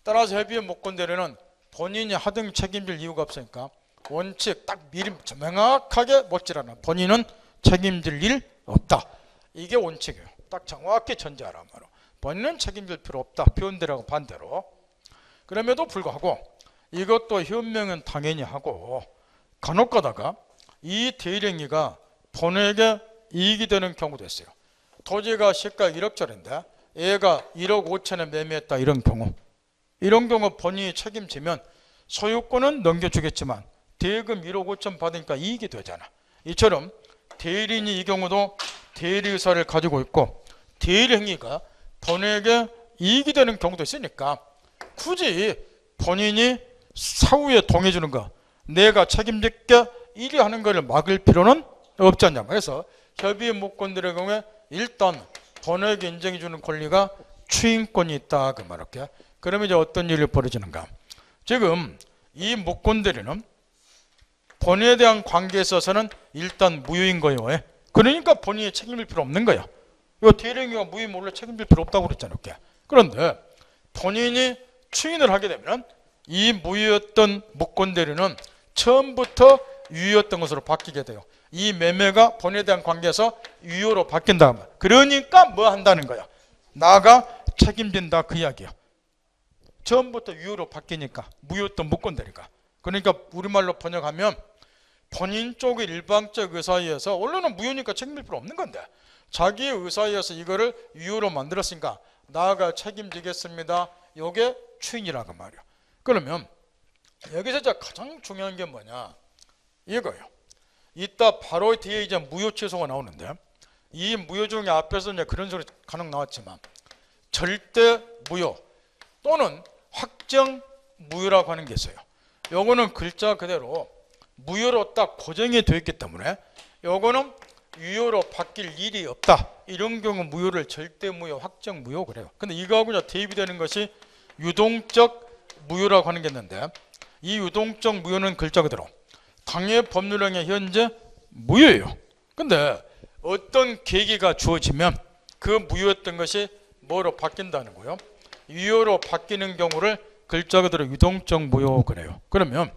따라서 협의의 무권대리는 본인이 하등 책임질 이유가 없으니까 원칙 딱 미리 명확하게 묻지라나. 본인은 책임질 일 없다. 이게 원칙이에요. 딱 정확히 전제하란 말이에요. 본인은 책임질 필요 없다. 표현대리하고 반대로. 그럼에도 불구하고 이것도 현명은 당연히 하고 간혹 가다가 이 대리행위가 본에게 이익이 되는 경우도 있어요. 토지가 시가 1억짜리인데 얘가 1억 5천에 매매했다. 이런 경우. 이런 경우 본인이 책임지면 소유권은 넘겨주겠지만 대금 1억 5천 받으니까 이익이 되잖아. 이처럼 대리인이 이 경우도 대리의사를 가지고 있고 대리행위가 본에게 이익이 되는 경우도 있으니까 굳이 본인이 사후에 동의해주는 거 내가 책임질게 이리 하는 것을 막을 필요는 없지 않냐. 그래서 협의의 무권들의 경우에 일단 본에게 인정해주는 권리가 추인권이 있다. 그 말할게. 그러면 이제 어떤 일이 벌어지는가. 지금 이 무권대리는 본인에 대한 관계에 있어서는 일단 무효인 거예요. 왜? 그러니까 본인이 책임질 필요 없는 거야. 이거 대리행위가 무효면 원래 책임질 필요 없다고 그랬잖아요. 그런데 본인이 추인을 하게 되면 이 무효였던 무권대리는 처음부터 유효였던 것으로 바뀌게 돼요. 이 매매가 본인에 대한 관계에서 유효로 바뀐다. 그러니까 뭐 한다는 거야. 나가 책임진다 그 이야기야. 처음부터 유효로 바뀌니까 무효였던 무권대리가. 그러니까 우리말로 번역하면 본인 쪽의 일방적 의사에 의해서 원래는 무효니까 책임질 필요 없는 건데 자기의 의사에 의해서 이거를 유효로 만들었으니까 나가 책임지겠습니다. 이게 추인이라고 말이야. 그러면 여기서 이제 가장 중요한 게 뭐냐 이거예요. 이따 바로 뒤에 이제 무효 취소가 나오는데 이 무효 중에 앞에서 이제 그런 소리 간혹 나왔지만 절대 무효 또는 확정 무효라고 하는 게 있어요. 요거는 글자 그대로 무효로 딱 고정이 되어 있기 때문에 요거는 유효로 바뀔 일이 없다. 이런 경우 무효를 절대 무효, 확정 무효 그래요. 근데 이거하고 대입되는 것이 유동적 무효라고 하는 게 있는데 이 유동적 무효는 글자 그대로 당해 법률형의 현재 무효예요. 근데 어떤 계기가 주어지면 그 무효였던 것이 뭐로 바뀐다는 거예요? 유효로 바뀌는 경우를 글자 그대로 유동적 무효 그래요. 그러면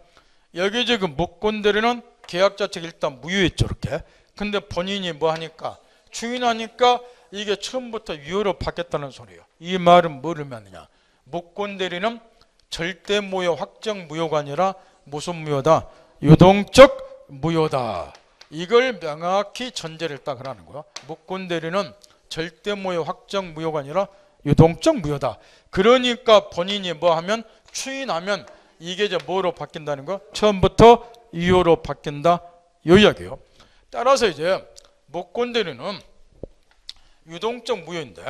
여기 지금 목권대리는 계약 자체가 일단 무효했죠, 이렇게. 근데 본인이 뭐 하니까 추인하니까 이게 처음부터 유효로 바뀌었다는 소리예요. 이 말은 뭐를 말하느냐? 목권대리는 절대 무효, 확정 무효가 아니라 무슨 무효다? 유동적 무효다. 이걸 명확히 전제를 딱 하라는 거야. 목권대리는 절대 무효, 확정 무효가 아니라 유동적 무효다. 그러니까 본인이 뭐 하면 추인하면 이게 이제 뭐로 바뀐다는 거? 처음부터 유효로 바뀐다. 요 이야기예요. 따라서 이제 목권대리는 유동적 무효인데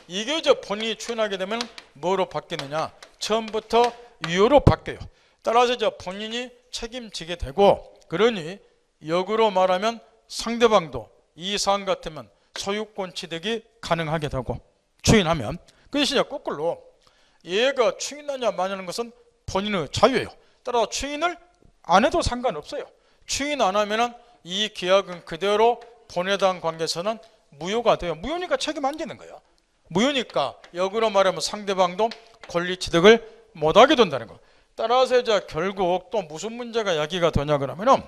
이게 이제 본인이 추인하게 되면 뭐로 바뀌느냐? 처음부터 유효로 바뀌어요. 따라서 이제 본인이 책임지게 되고, 그러니 역으로 말하면 상대방도 이 사안 같으면 소유권 취득이 가능하게 되고, 추인하면. 그 대신 거꾸로 얘가 추인하냐 마냐는 것은 본인의 자유예요. 따라서 추인을 안 해도 상관없어요. 추인 안 하면은 이 계약은 그대로 본해당 관계에서는 무효가 돼요. 무효니까 책임 안 지는 거예요. 무효니까 역으로 말하면 상대방도 권리 취득을 못하게 된다는 거. 따라서 이제 결국 또 무슨 문제가 야기가 되냐 그러면은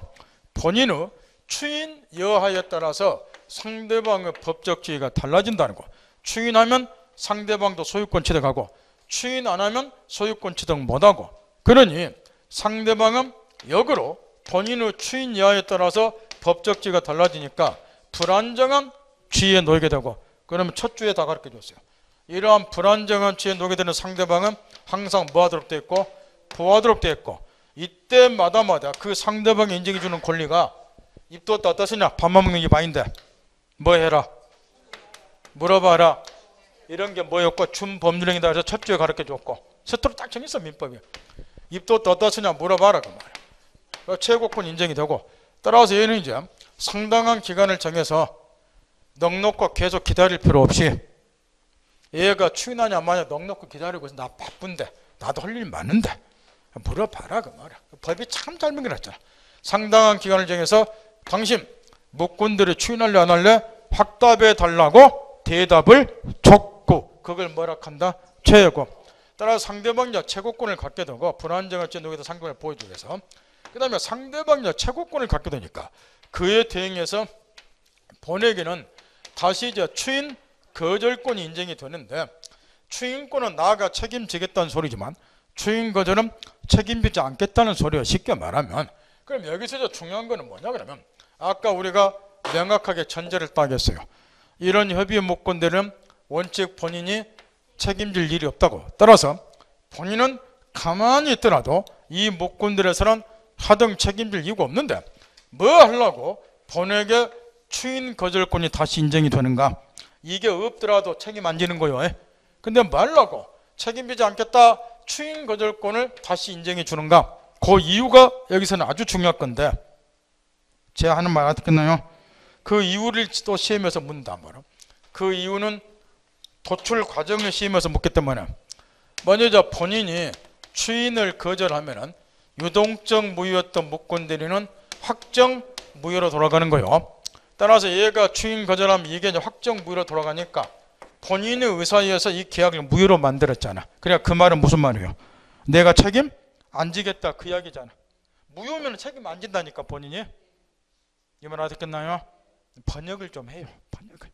본인의 추인 여하에 따라서 상대방의 법적 지위가 달라진다는 거. 추인하면 상대방도 소유권 취득하고, 추인 안 하면 소유권 취득 못하고. 그러니 상대방은 역으로 본인의 추인 여하에 따라서 법적 지위가 달라지니까 불안정한 지위에 놓이게 되고, 그러면 첫 주에 다 가르쳐 줬어요. 이러한 불안정한 지위에 놓이게 되는 상대방은 항상 뭐 하도록 되어 있고 보호하도록 되어 있고, 이때마다 그 상대방이 인정해 주는 권리가 입덧도 어떠시냐? 밥만 먹는 게 많인데 뭐 해라? 물어봐라. 이런 게 뭐였고 준법률행위다 해서 첫 주에 가르쳐 줬고, 스스로 딱 정했어. 민법이. 입덧도 어떠시냐? 물어봐라 그 말이야. 최고권 인정이 되고, 따라서 얘는 이제 상당한 기간을 정해서 넉넉히 계속 기다릴 필요 없이, 얘가 추인하냐 마냐 넉넉히 기다리고 있어. 나 바쁜데, 나도 할 일 많은데 물어봐라 그 말이야. 법이 참 잘 만들었잖아. 상당한 기간을 정해서 당신 목권들이 추인할래 안 할래 확답해 달라고 대답을 줬고, 그걸 뭐라 한다? 최고. 따라서 상대방이 최고권을 갖게 되고, 불안정한 제도에서 상대방을 보여주기 위해서, 그 다음에 상대방이 최고권을 갖게 되니까 그에 대응해서 본에게는 다시 이제 추인 거절권이 인정이 되는데, 추인권은 나가 책임지겠다는 소리지만 추인 거절은 책임지지 않겠다는 소리예요. 쉽게 말하면. 그럼 여기서 이제 중요한 거는 뭐냐 그러면, 아까 우리가 명확하게 전제를 따겠어요. 이런 협의 목권들은 원칙 본인이 책임질 일이 없다고. 따라서 본인은 가만히 있더라도 이 목권들에서는 하등 책임질 이유가 없는데 뭐 하려고 본에게 추인 거절권이 다시 인정이 되는가? 이게 없더라도 책임 안 지는 거예요. 근데 말라고 책임지지 않겠다 추인 거절권을 다시 인정해 주는가? 그 이유가 여기서는 아주 중요한 건데, 제가 하는 말 알아듣겠나요? 그 이유를 또 시험에서 묻는다 말이야. 그 이유는 도출 과정을 시험에서 묻기 때문에, 먼저 본인이 추인을 거절하면은 유동적 무효였던 목권대리는 확정 무효로 돌아가는 거예요. 따라서 얘가 추인 거절하면 이게 이제 확정 무효로 돌아가니까 본인의 의사에 의해서 이 계약을 무효로 만들었잖아. 그러니까 그 말은 무슨 말이에요? 내가 책임 안 지겠다 그 이야기잖아. 무효면 책임 안 진다니까 본인이. 이 말 알아듣겠나요? 번역을 좀 해요. 번역을.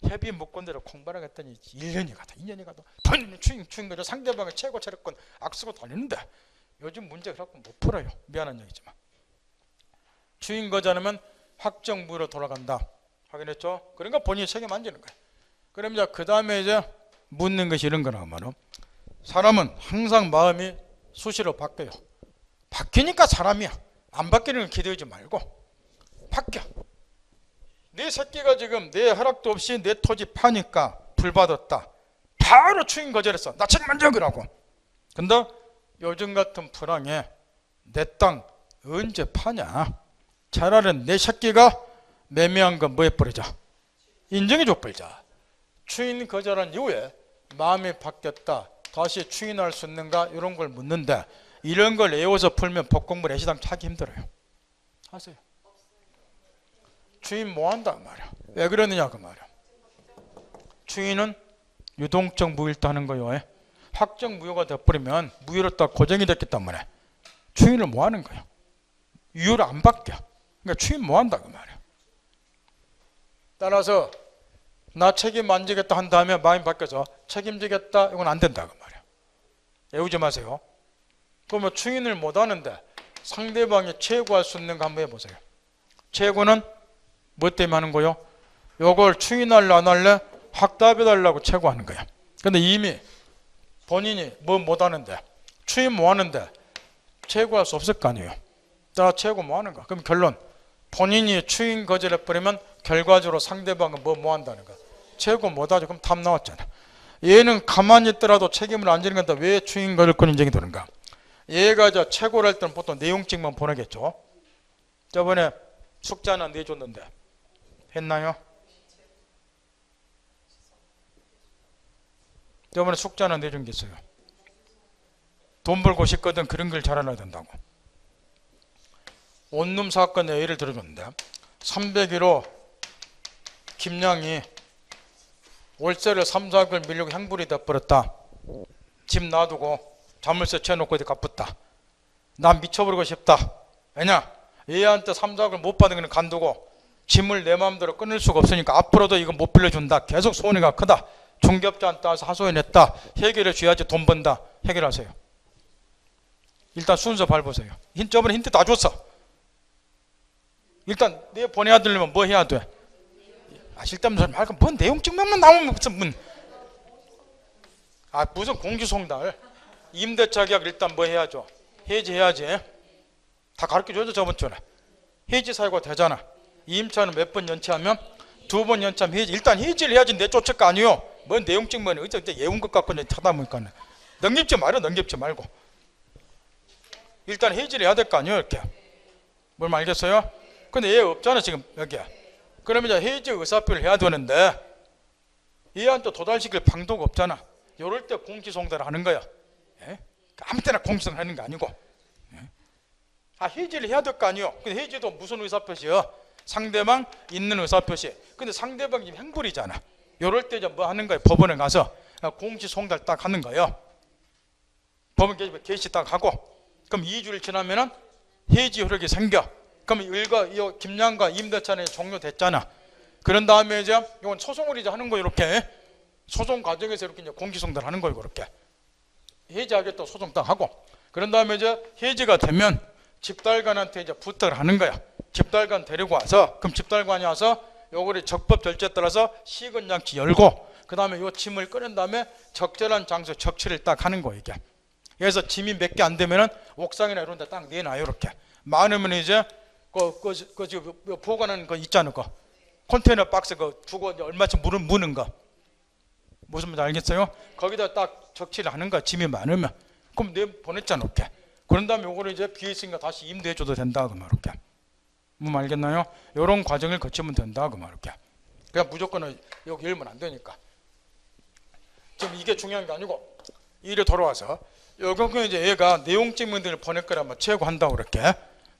협의 목권대로 공부를 했더니 1년이 가다 2년이 가다 본인이 추인 거절 상대방의 최고 체력권 악쓰고 다니는데 요즘 문제 그렇고 못 풀어요. 미안한 얘기지만. 추인 거절하면 확정 무효로 돌아간다. 확인했죠? 그러니까 본인이 책임 안 지는 거야. 그럼 이제 그 다음에 이제 묻는 것이 이런 거라고 말이야. 사람은 항상 마음이 수시로 바뀌어요. 바뀌니까 사람이야. 안 바뀌는 걸 기대하지 말고 바뀌어. 내 새끼가 지금 내 허락도 없이 내 토지 파니까 불받았다. 바로 추인 거절했어. 나 책임 안 져 그러고. 근데 요즘 같은 불황에 내 땅 언제 파냐? 차라리 내 새끼가 매매한 거 뭐 해버리자. 인정해 줘버리자. 추인 거절한 이후에 마음이 바뀌었다. 다시 추인할 수 있는가? 이런 걸 묻는데, 이런 걸 외워서 풀면 법공부 내시당 차기 힘들어요. 하세요. 주인 뭐 한다 그 말이야. 왜 그러느냐 그 말이야. 주인은 유동적 무효를 하는 거예요. 확정 무효가 돼버리면 무효로 딱 고정이 됐기 때문에 주인을 뭐 하는 거야. 유효를 안 바뀌어. 그러니까 주인 뭐 한다 그 말이야. 따라서 나 책임 안 지겠다 한 다음에 마음이 바뀌어서 책임지겠다 이건 안 된다 그 말이야. 외우지 마세요. 그러면 추인을 못 하는데 상대방이 최고할 수 있는 거 한번 해보세요. 최고는 뭐 때문에 하는 거요? 요걸 추인할래 안 할래? 확답해달라고 최고하는 거야. 근데 이미 본인이 뭐 못 하는데 추인 뭐 하는데 최고할 수 없을 거 아니에요. 따라 최고 뭐 하는 거야. 그럼 결론 본인이 추인 거절해버리면 결과적으로 상대방은 뭐 한다는 거야. 최고 못 하죠. 그럼 답 나왔잖아. 얘는 가만히 있더라도 책임을 안 지는 건데 왜 추인 거절권 인정이 되는가? 얘가 저 최고를 할 때는 보통 내용증만 보내겠죠. 저번에 숙제 하나 내줬는데 했나요? 저번에 숙제 하나 내준 게 있어요. 돈 벌고 싶거든 그런 걸 잘 알아야 된다고. 원룸 사건의 예를 들어줬는데 301호 김양이 월세를 3, 4개월 밀려고 행불이 돼버렸다. 집 놔두고 자물쇠 채워놓고 어디 가쁘다. 난 미쳐버리고 싶다. 왜냐? 얘한테 3, 4개월 못 받은 거는 간두고 짐을 내 마음대로 끊을 수가 없으니까 앞으로도 이거 못 빌려준다. 계속 손해가 크다. 중개업자한테 와서 하소연했다. 해결해 줘야지 돈 번다. 해결하세요. 일단 순서 밟으세요. 저번에 힌트 다 줬어. 일단 내 보내야 되려면 뭐 해야 돼? 쓸데없는 소리 말고 뭔 내용 증명만 나오면 무슨 무슨 공지송달. 임대차 계약 일단 뭐 해야죠? 해지해야지. 다 가르쳐줘야죠. 저번 주에 해지 사유가 되잖아. 임차는 몇 번 연체하면 2번 연체하면 해지. 일단 해지를 해야지 내쫓을 거 아니에요. 뭔 내용 증명은 어째 예운 것 같고 찾아보니까 넘깁지 말아. 넘깁지 말고 일단 해지를 해야 될 거 아니에요. 이렇게 뭘 알겠어요? 근데 얘 없잖아 지금 여기에. 그러면 이제 해지 의사표를 해야 되는데 얘한테 도달시킬 방도가 없잖아. 이럴 때 공지송달을 하는 거야. 예? 아무 때나 공지송달 하는 거 아니고. 예? 해지를 해야 될 거 아니에요. 근데 해지도 무슨 의사표시야? 상대방 있는 의사표시. 근데 상대방이 지금 행불이잖아. 이럴 때 뭐 하는 거야? 법원에 가서 공지송달 딱 하는 거예요. 법원 개시 딱 하고 그럼 2주일 지나면은 해지 효력이 생겨. 그럼 이 김양과 임대차는 종료됐잖아. 그런 다음에 이제 이건 소송을 이제 하는 거 이렇게 소송 과정에서 이렇게 이제 공지송달 하는 거예요. 이렇게 해지하겠다 소송 딱 하고 그런 다음에 이제 해지가 되면 집달관한테 이제 부탁을 하는 거야. 집달관 데리고 와서 그럼 집달관이 와서 요거를 적법 절차에 따라서 시건장치 열고 그 다음에 요 짐을 꺼낸 다음에 적절한 장소 적치를 딱 하는 거 이게. 그래서 짐이 몇 개 안 되면은 옥상이나 이런 데 딱 내놔요. 이렇게 많으면 이제 보관하는 거 있잖아. 그 컨테이너 박스 그 두고 얼마쯤 무는 거 무슨 말인지 알겠어요? 거기다 딱 적치를 하는 거야. 짐이 많으면 그럼 내 보냈잖아. 이렇게. 그런 다음에 요거를 이제 비어 있으니까 다시 임대해줘도 된다. 그 말 이렇게. 뭐 알겠나요? 이런 과정을 거치면 된다. 그 말 이렇게. 그냥 무조건 여기 열면 안 되니까. 지금 이게 중요한 게 아니고 일에 돌아와서 여기 이제 얘가 내용 증명들을 보낼 거라면 최고한다고 그렇게.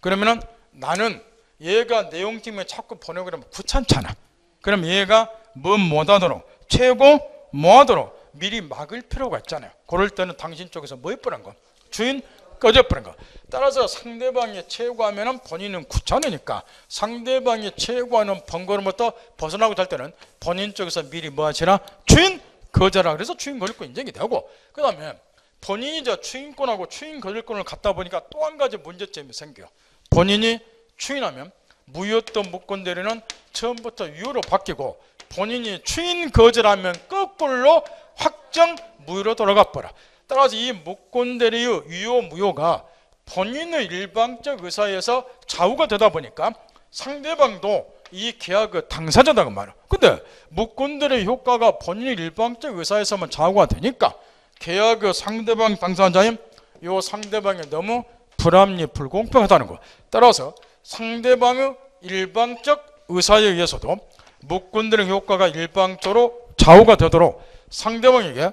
그러면은 나는 얘가 내용 증명 자꾸 보내고 그러면 귀찮잖아. 그럼 얘가 뭐 못하도록 최고 뭐하도록 미리 막을 필요가 있잖아요. 그럴 때는 당신 쪽에서 뭐 해버린 거? 주인 꺼져버린 거. 따라서 상대방이 최고하면은 본인은 귀찮으니까 상대방이 최고하는 번거로부터 벗어나고 할 때는 본인 쪽에서 미리 뭐 하시라? 주인 거절하라. 그래서 주인 거절권 인정이 되고 그 다음에 본인이 저 추인권하고 추인 거절권을 갖다 보니까 또 한 가지 문제점이 생겨요. 본인이 추인하면 무효였던 무권 대리는 처음부터 유효로 바뀌고 본인이 추인 거절하면 거꾸로 확정 무효로 돌아가 버려. 따라서 이 무권 대리의 유효 무효가 본인의 일방적 의사에서 좌우가 되다 보니까 상대방도 이 계약의 당사자다고 말이야. 근데 무권 대리의 효과가 본인의 일방적 의사에서만 좌우가 되니까 계약의 상대방 당사자인 이 상대방이 너무 불합리 불공평하다는 거. 따라서 상대방의 일방적 의사에 의해서도 무권들의 효과가 일방적으로 좌우가 되도록 상대방에게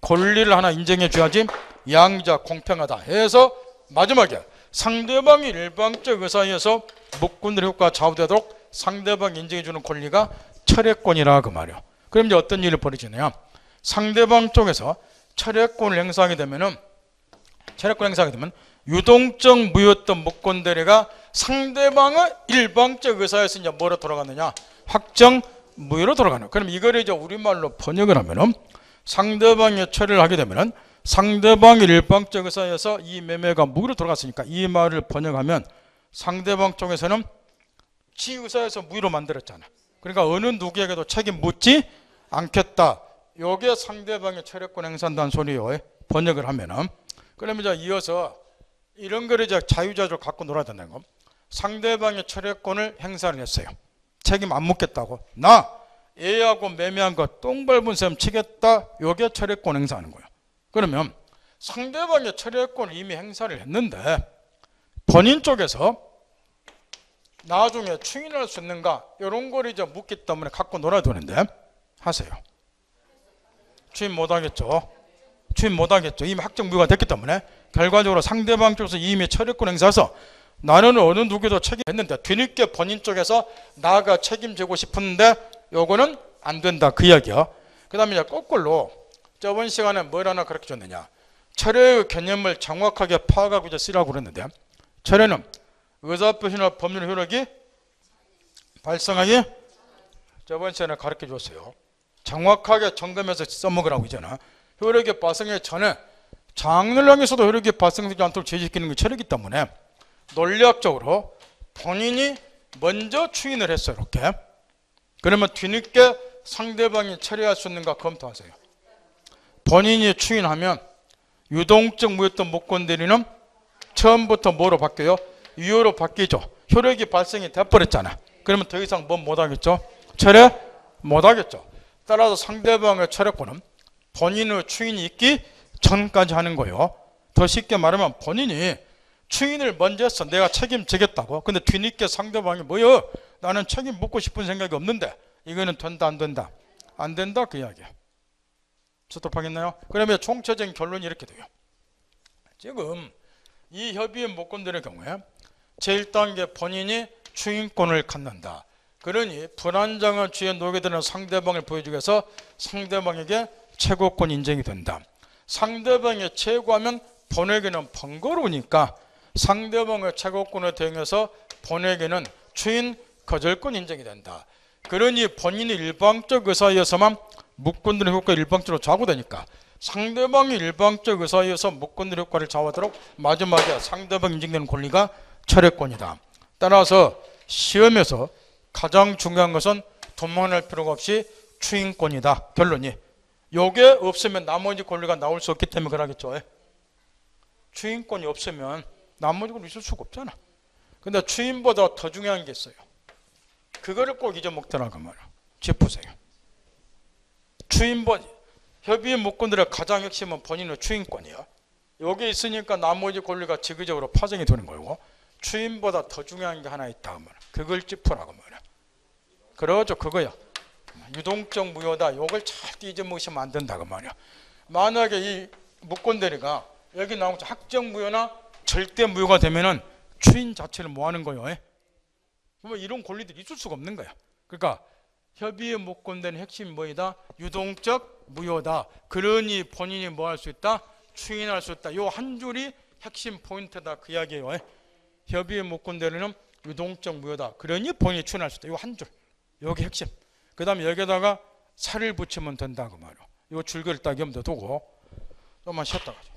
권리를 하나 인정해 줘야지 양자 공평하다 해서 마지막에 상대방이 일방적 의사에 의해서 무권들의 효과가 좌우되도록 상대방이 인정해주는 권리가 철회권이라 그 말이에요. 그럼 이제 어떤 일이 벌어지냐? 상대방 쪽에서 철회권을 행사하게 되면 유동적 무효였던 목권 대리가 상대방의 일방적 의사에서 이제 뭐로 돌아가느냐? 확정 무효로 돌아가는. 그럼 이거를 이제 우리말로 번역을 하면은 상대방이 철회를 하게 되면은 상대방의 일방적 의사에서 이 매매가 무효로 돌아갔으니까 이 말을 번역하면 상대방 쪽에서는 지 의사에서 무효로 만들었잖아. 그러니까 어느 누구에게도 책임 묻지 않겠다. 요게 상대방의 철회권 행사한다는 소리요. 번역을 하면은. 그러면 이제 이어서 이런 거를 이제 자유자재로 갖고 놀아야 된다는 거. 상대방의 철회권을 행사를 했어요. 책임 안 묻겠다고. 나 A하고 매매한 거 똥 밟은 셈 치겠다. 요게 철회권 행사하는 거예요. 그러면 상대방의 철회권을 이미 행사를 했는데 본인 쪽에서 나중에 추인할 수 있는가 이런 걸 이제 묻기 때문에 갖고 놀아야 되는데 하세요. 추인 못하겠죠. 추인 못하겠죠. 이미 확정무효가 됐기 때문에 결과적으로 상대방 쪽에서 이미 철회권 행사해서 나는 어느 누구도 책임했는데 뒤늦게 본인 쪽에서 나가 책임지고 싶은데 요거는 안 된다 그 이야기야. 그 다음에 이제 거꾸로 저번 시간에 뭘 하나 그렇게 줬느냐. 철회의 개념을 정확하게 파악하고 이제 쓰라고 그랬는데 철회는 의사표시나 법률 효력이 발생하기 저번 시간에 가르쳐 줬어요. 정확하게 점검해서 써먹으라고 있잖아. 효력이 발생하기 전에 장래량에서도 효력이 발생하지 않도록 제지시키는 게 철회이기 때문에 논리학적으로 본인이 먼저 추인을 했어요. 이렇게. 그러면 뒤늦게 상대방이 철회할 수 있는가 검토하세요. 본인이 추인하면 유동적 무효였던 목권 대리는 처음부터 뭐로 바뀌어요? 유효로 바뀌죠. 효력이 발생이 돼버렸잖아. 그러면 더 이상 뭐 못하겠죠? 철회 못하겠죠. 따라서 상대방의 철회권은 본인의 추인이 있기 전까지 하는 거예요. 더 쉽게 말하면 본인이 추인을 먼저 했어. 내가 책임지겠다고. 근데 뒤늦게 상대방이 뭐요? 나는 책임 묻고 싶은 생각이 없는데 이거는 된다 안 된다? 안 된다 그 이야기야. 소통하겠나요? 그러면 총체적인 결론이 이렇게 돼요. 지금 이 협의의 목권들의 경우에 제1단계 본인이 추인권을 갖는다. 그러니 불안정한 주의에 놓게 되는 상대방을 보여주기 위해서 상대방에게 최고권 인정이 된다. 상대방이 최고하면 본에게는 번거로우니까 상대방의 최고권에 대응해서 본에게는 추인 거절권 인정이 된다. 그러니 본인이 일방적 의사에서만 목권들의 효과가 일방적으로 좌우되니까 상대방이 일방적 의사에서 목권들의 효과를 좌우하도록 마지막에 상대방 인정되는 권리가 철회권이다. 따라서 시험에서 가장 중요한 것은 도망할 필요가 없이 추인권이다. 결론이. 요게 없으면 나머지 권리가 나올 수 없기 때문에 그러겠죠. 추인권이 없으면 나머지 권리 있을 수가 없잖아. 근데 추인보다 더 중요한 게 있어요. 그거를 꼭 잊어먹더라고 말이야. 짚으세요. 추인권, 협의의 목권들의 가장 핵심은 본인의 추인권이야. 여기 있으니까 나머지 권리가 지그적으로 파생이 되는 거고 추인보다 더 중요한 게 하나 있다 말이야. 그걸 짚으라고 말이야. 그러죠. 그거야. 유동적 무효다. 요걸 절대 잊어먹으시면 안 된다고 말이야. 만약에 이 목권 대리가 여기 나온 확정 무효나 절대 무효가 되면은 추인 자체를 뭐 하는 거예요? 그러면 이런 권리들이 있을 수가 없는 거야. 그러니까 협의의 목권 대리의 핵심이 뭐이다? 유동적 무효다. 그러니 본인이 뭐 할 수 있다? 추인할 수 있다. 요 한 줄이 핵심 포인트다. 그 이야기예요. 협의의 목권 대리는 유동적 무효다. 그러니 본인이 추인할 수 있다. 요 한 줄. 여기 핵심. 그 다음에 여기다가 살을 붙이면 된다 그 말이야. 요 줄거리를 딱 염두에 두고 좀만 쉬었다 가자.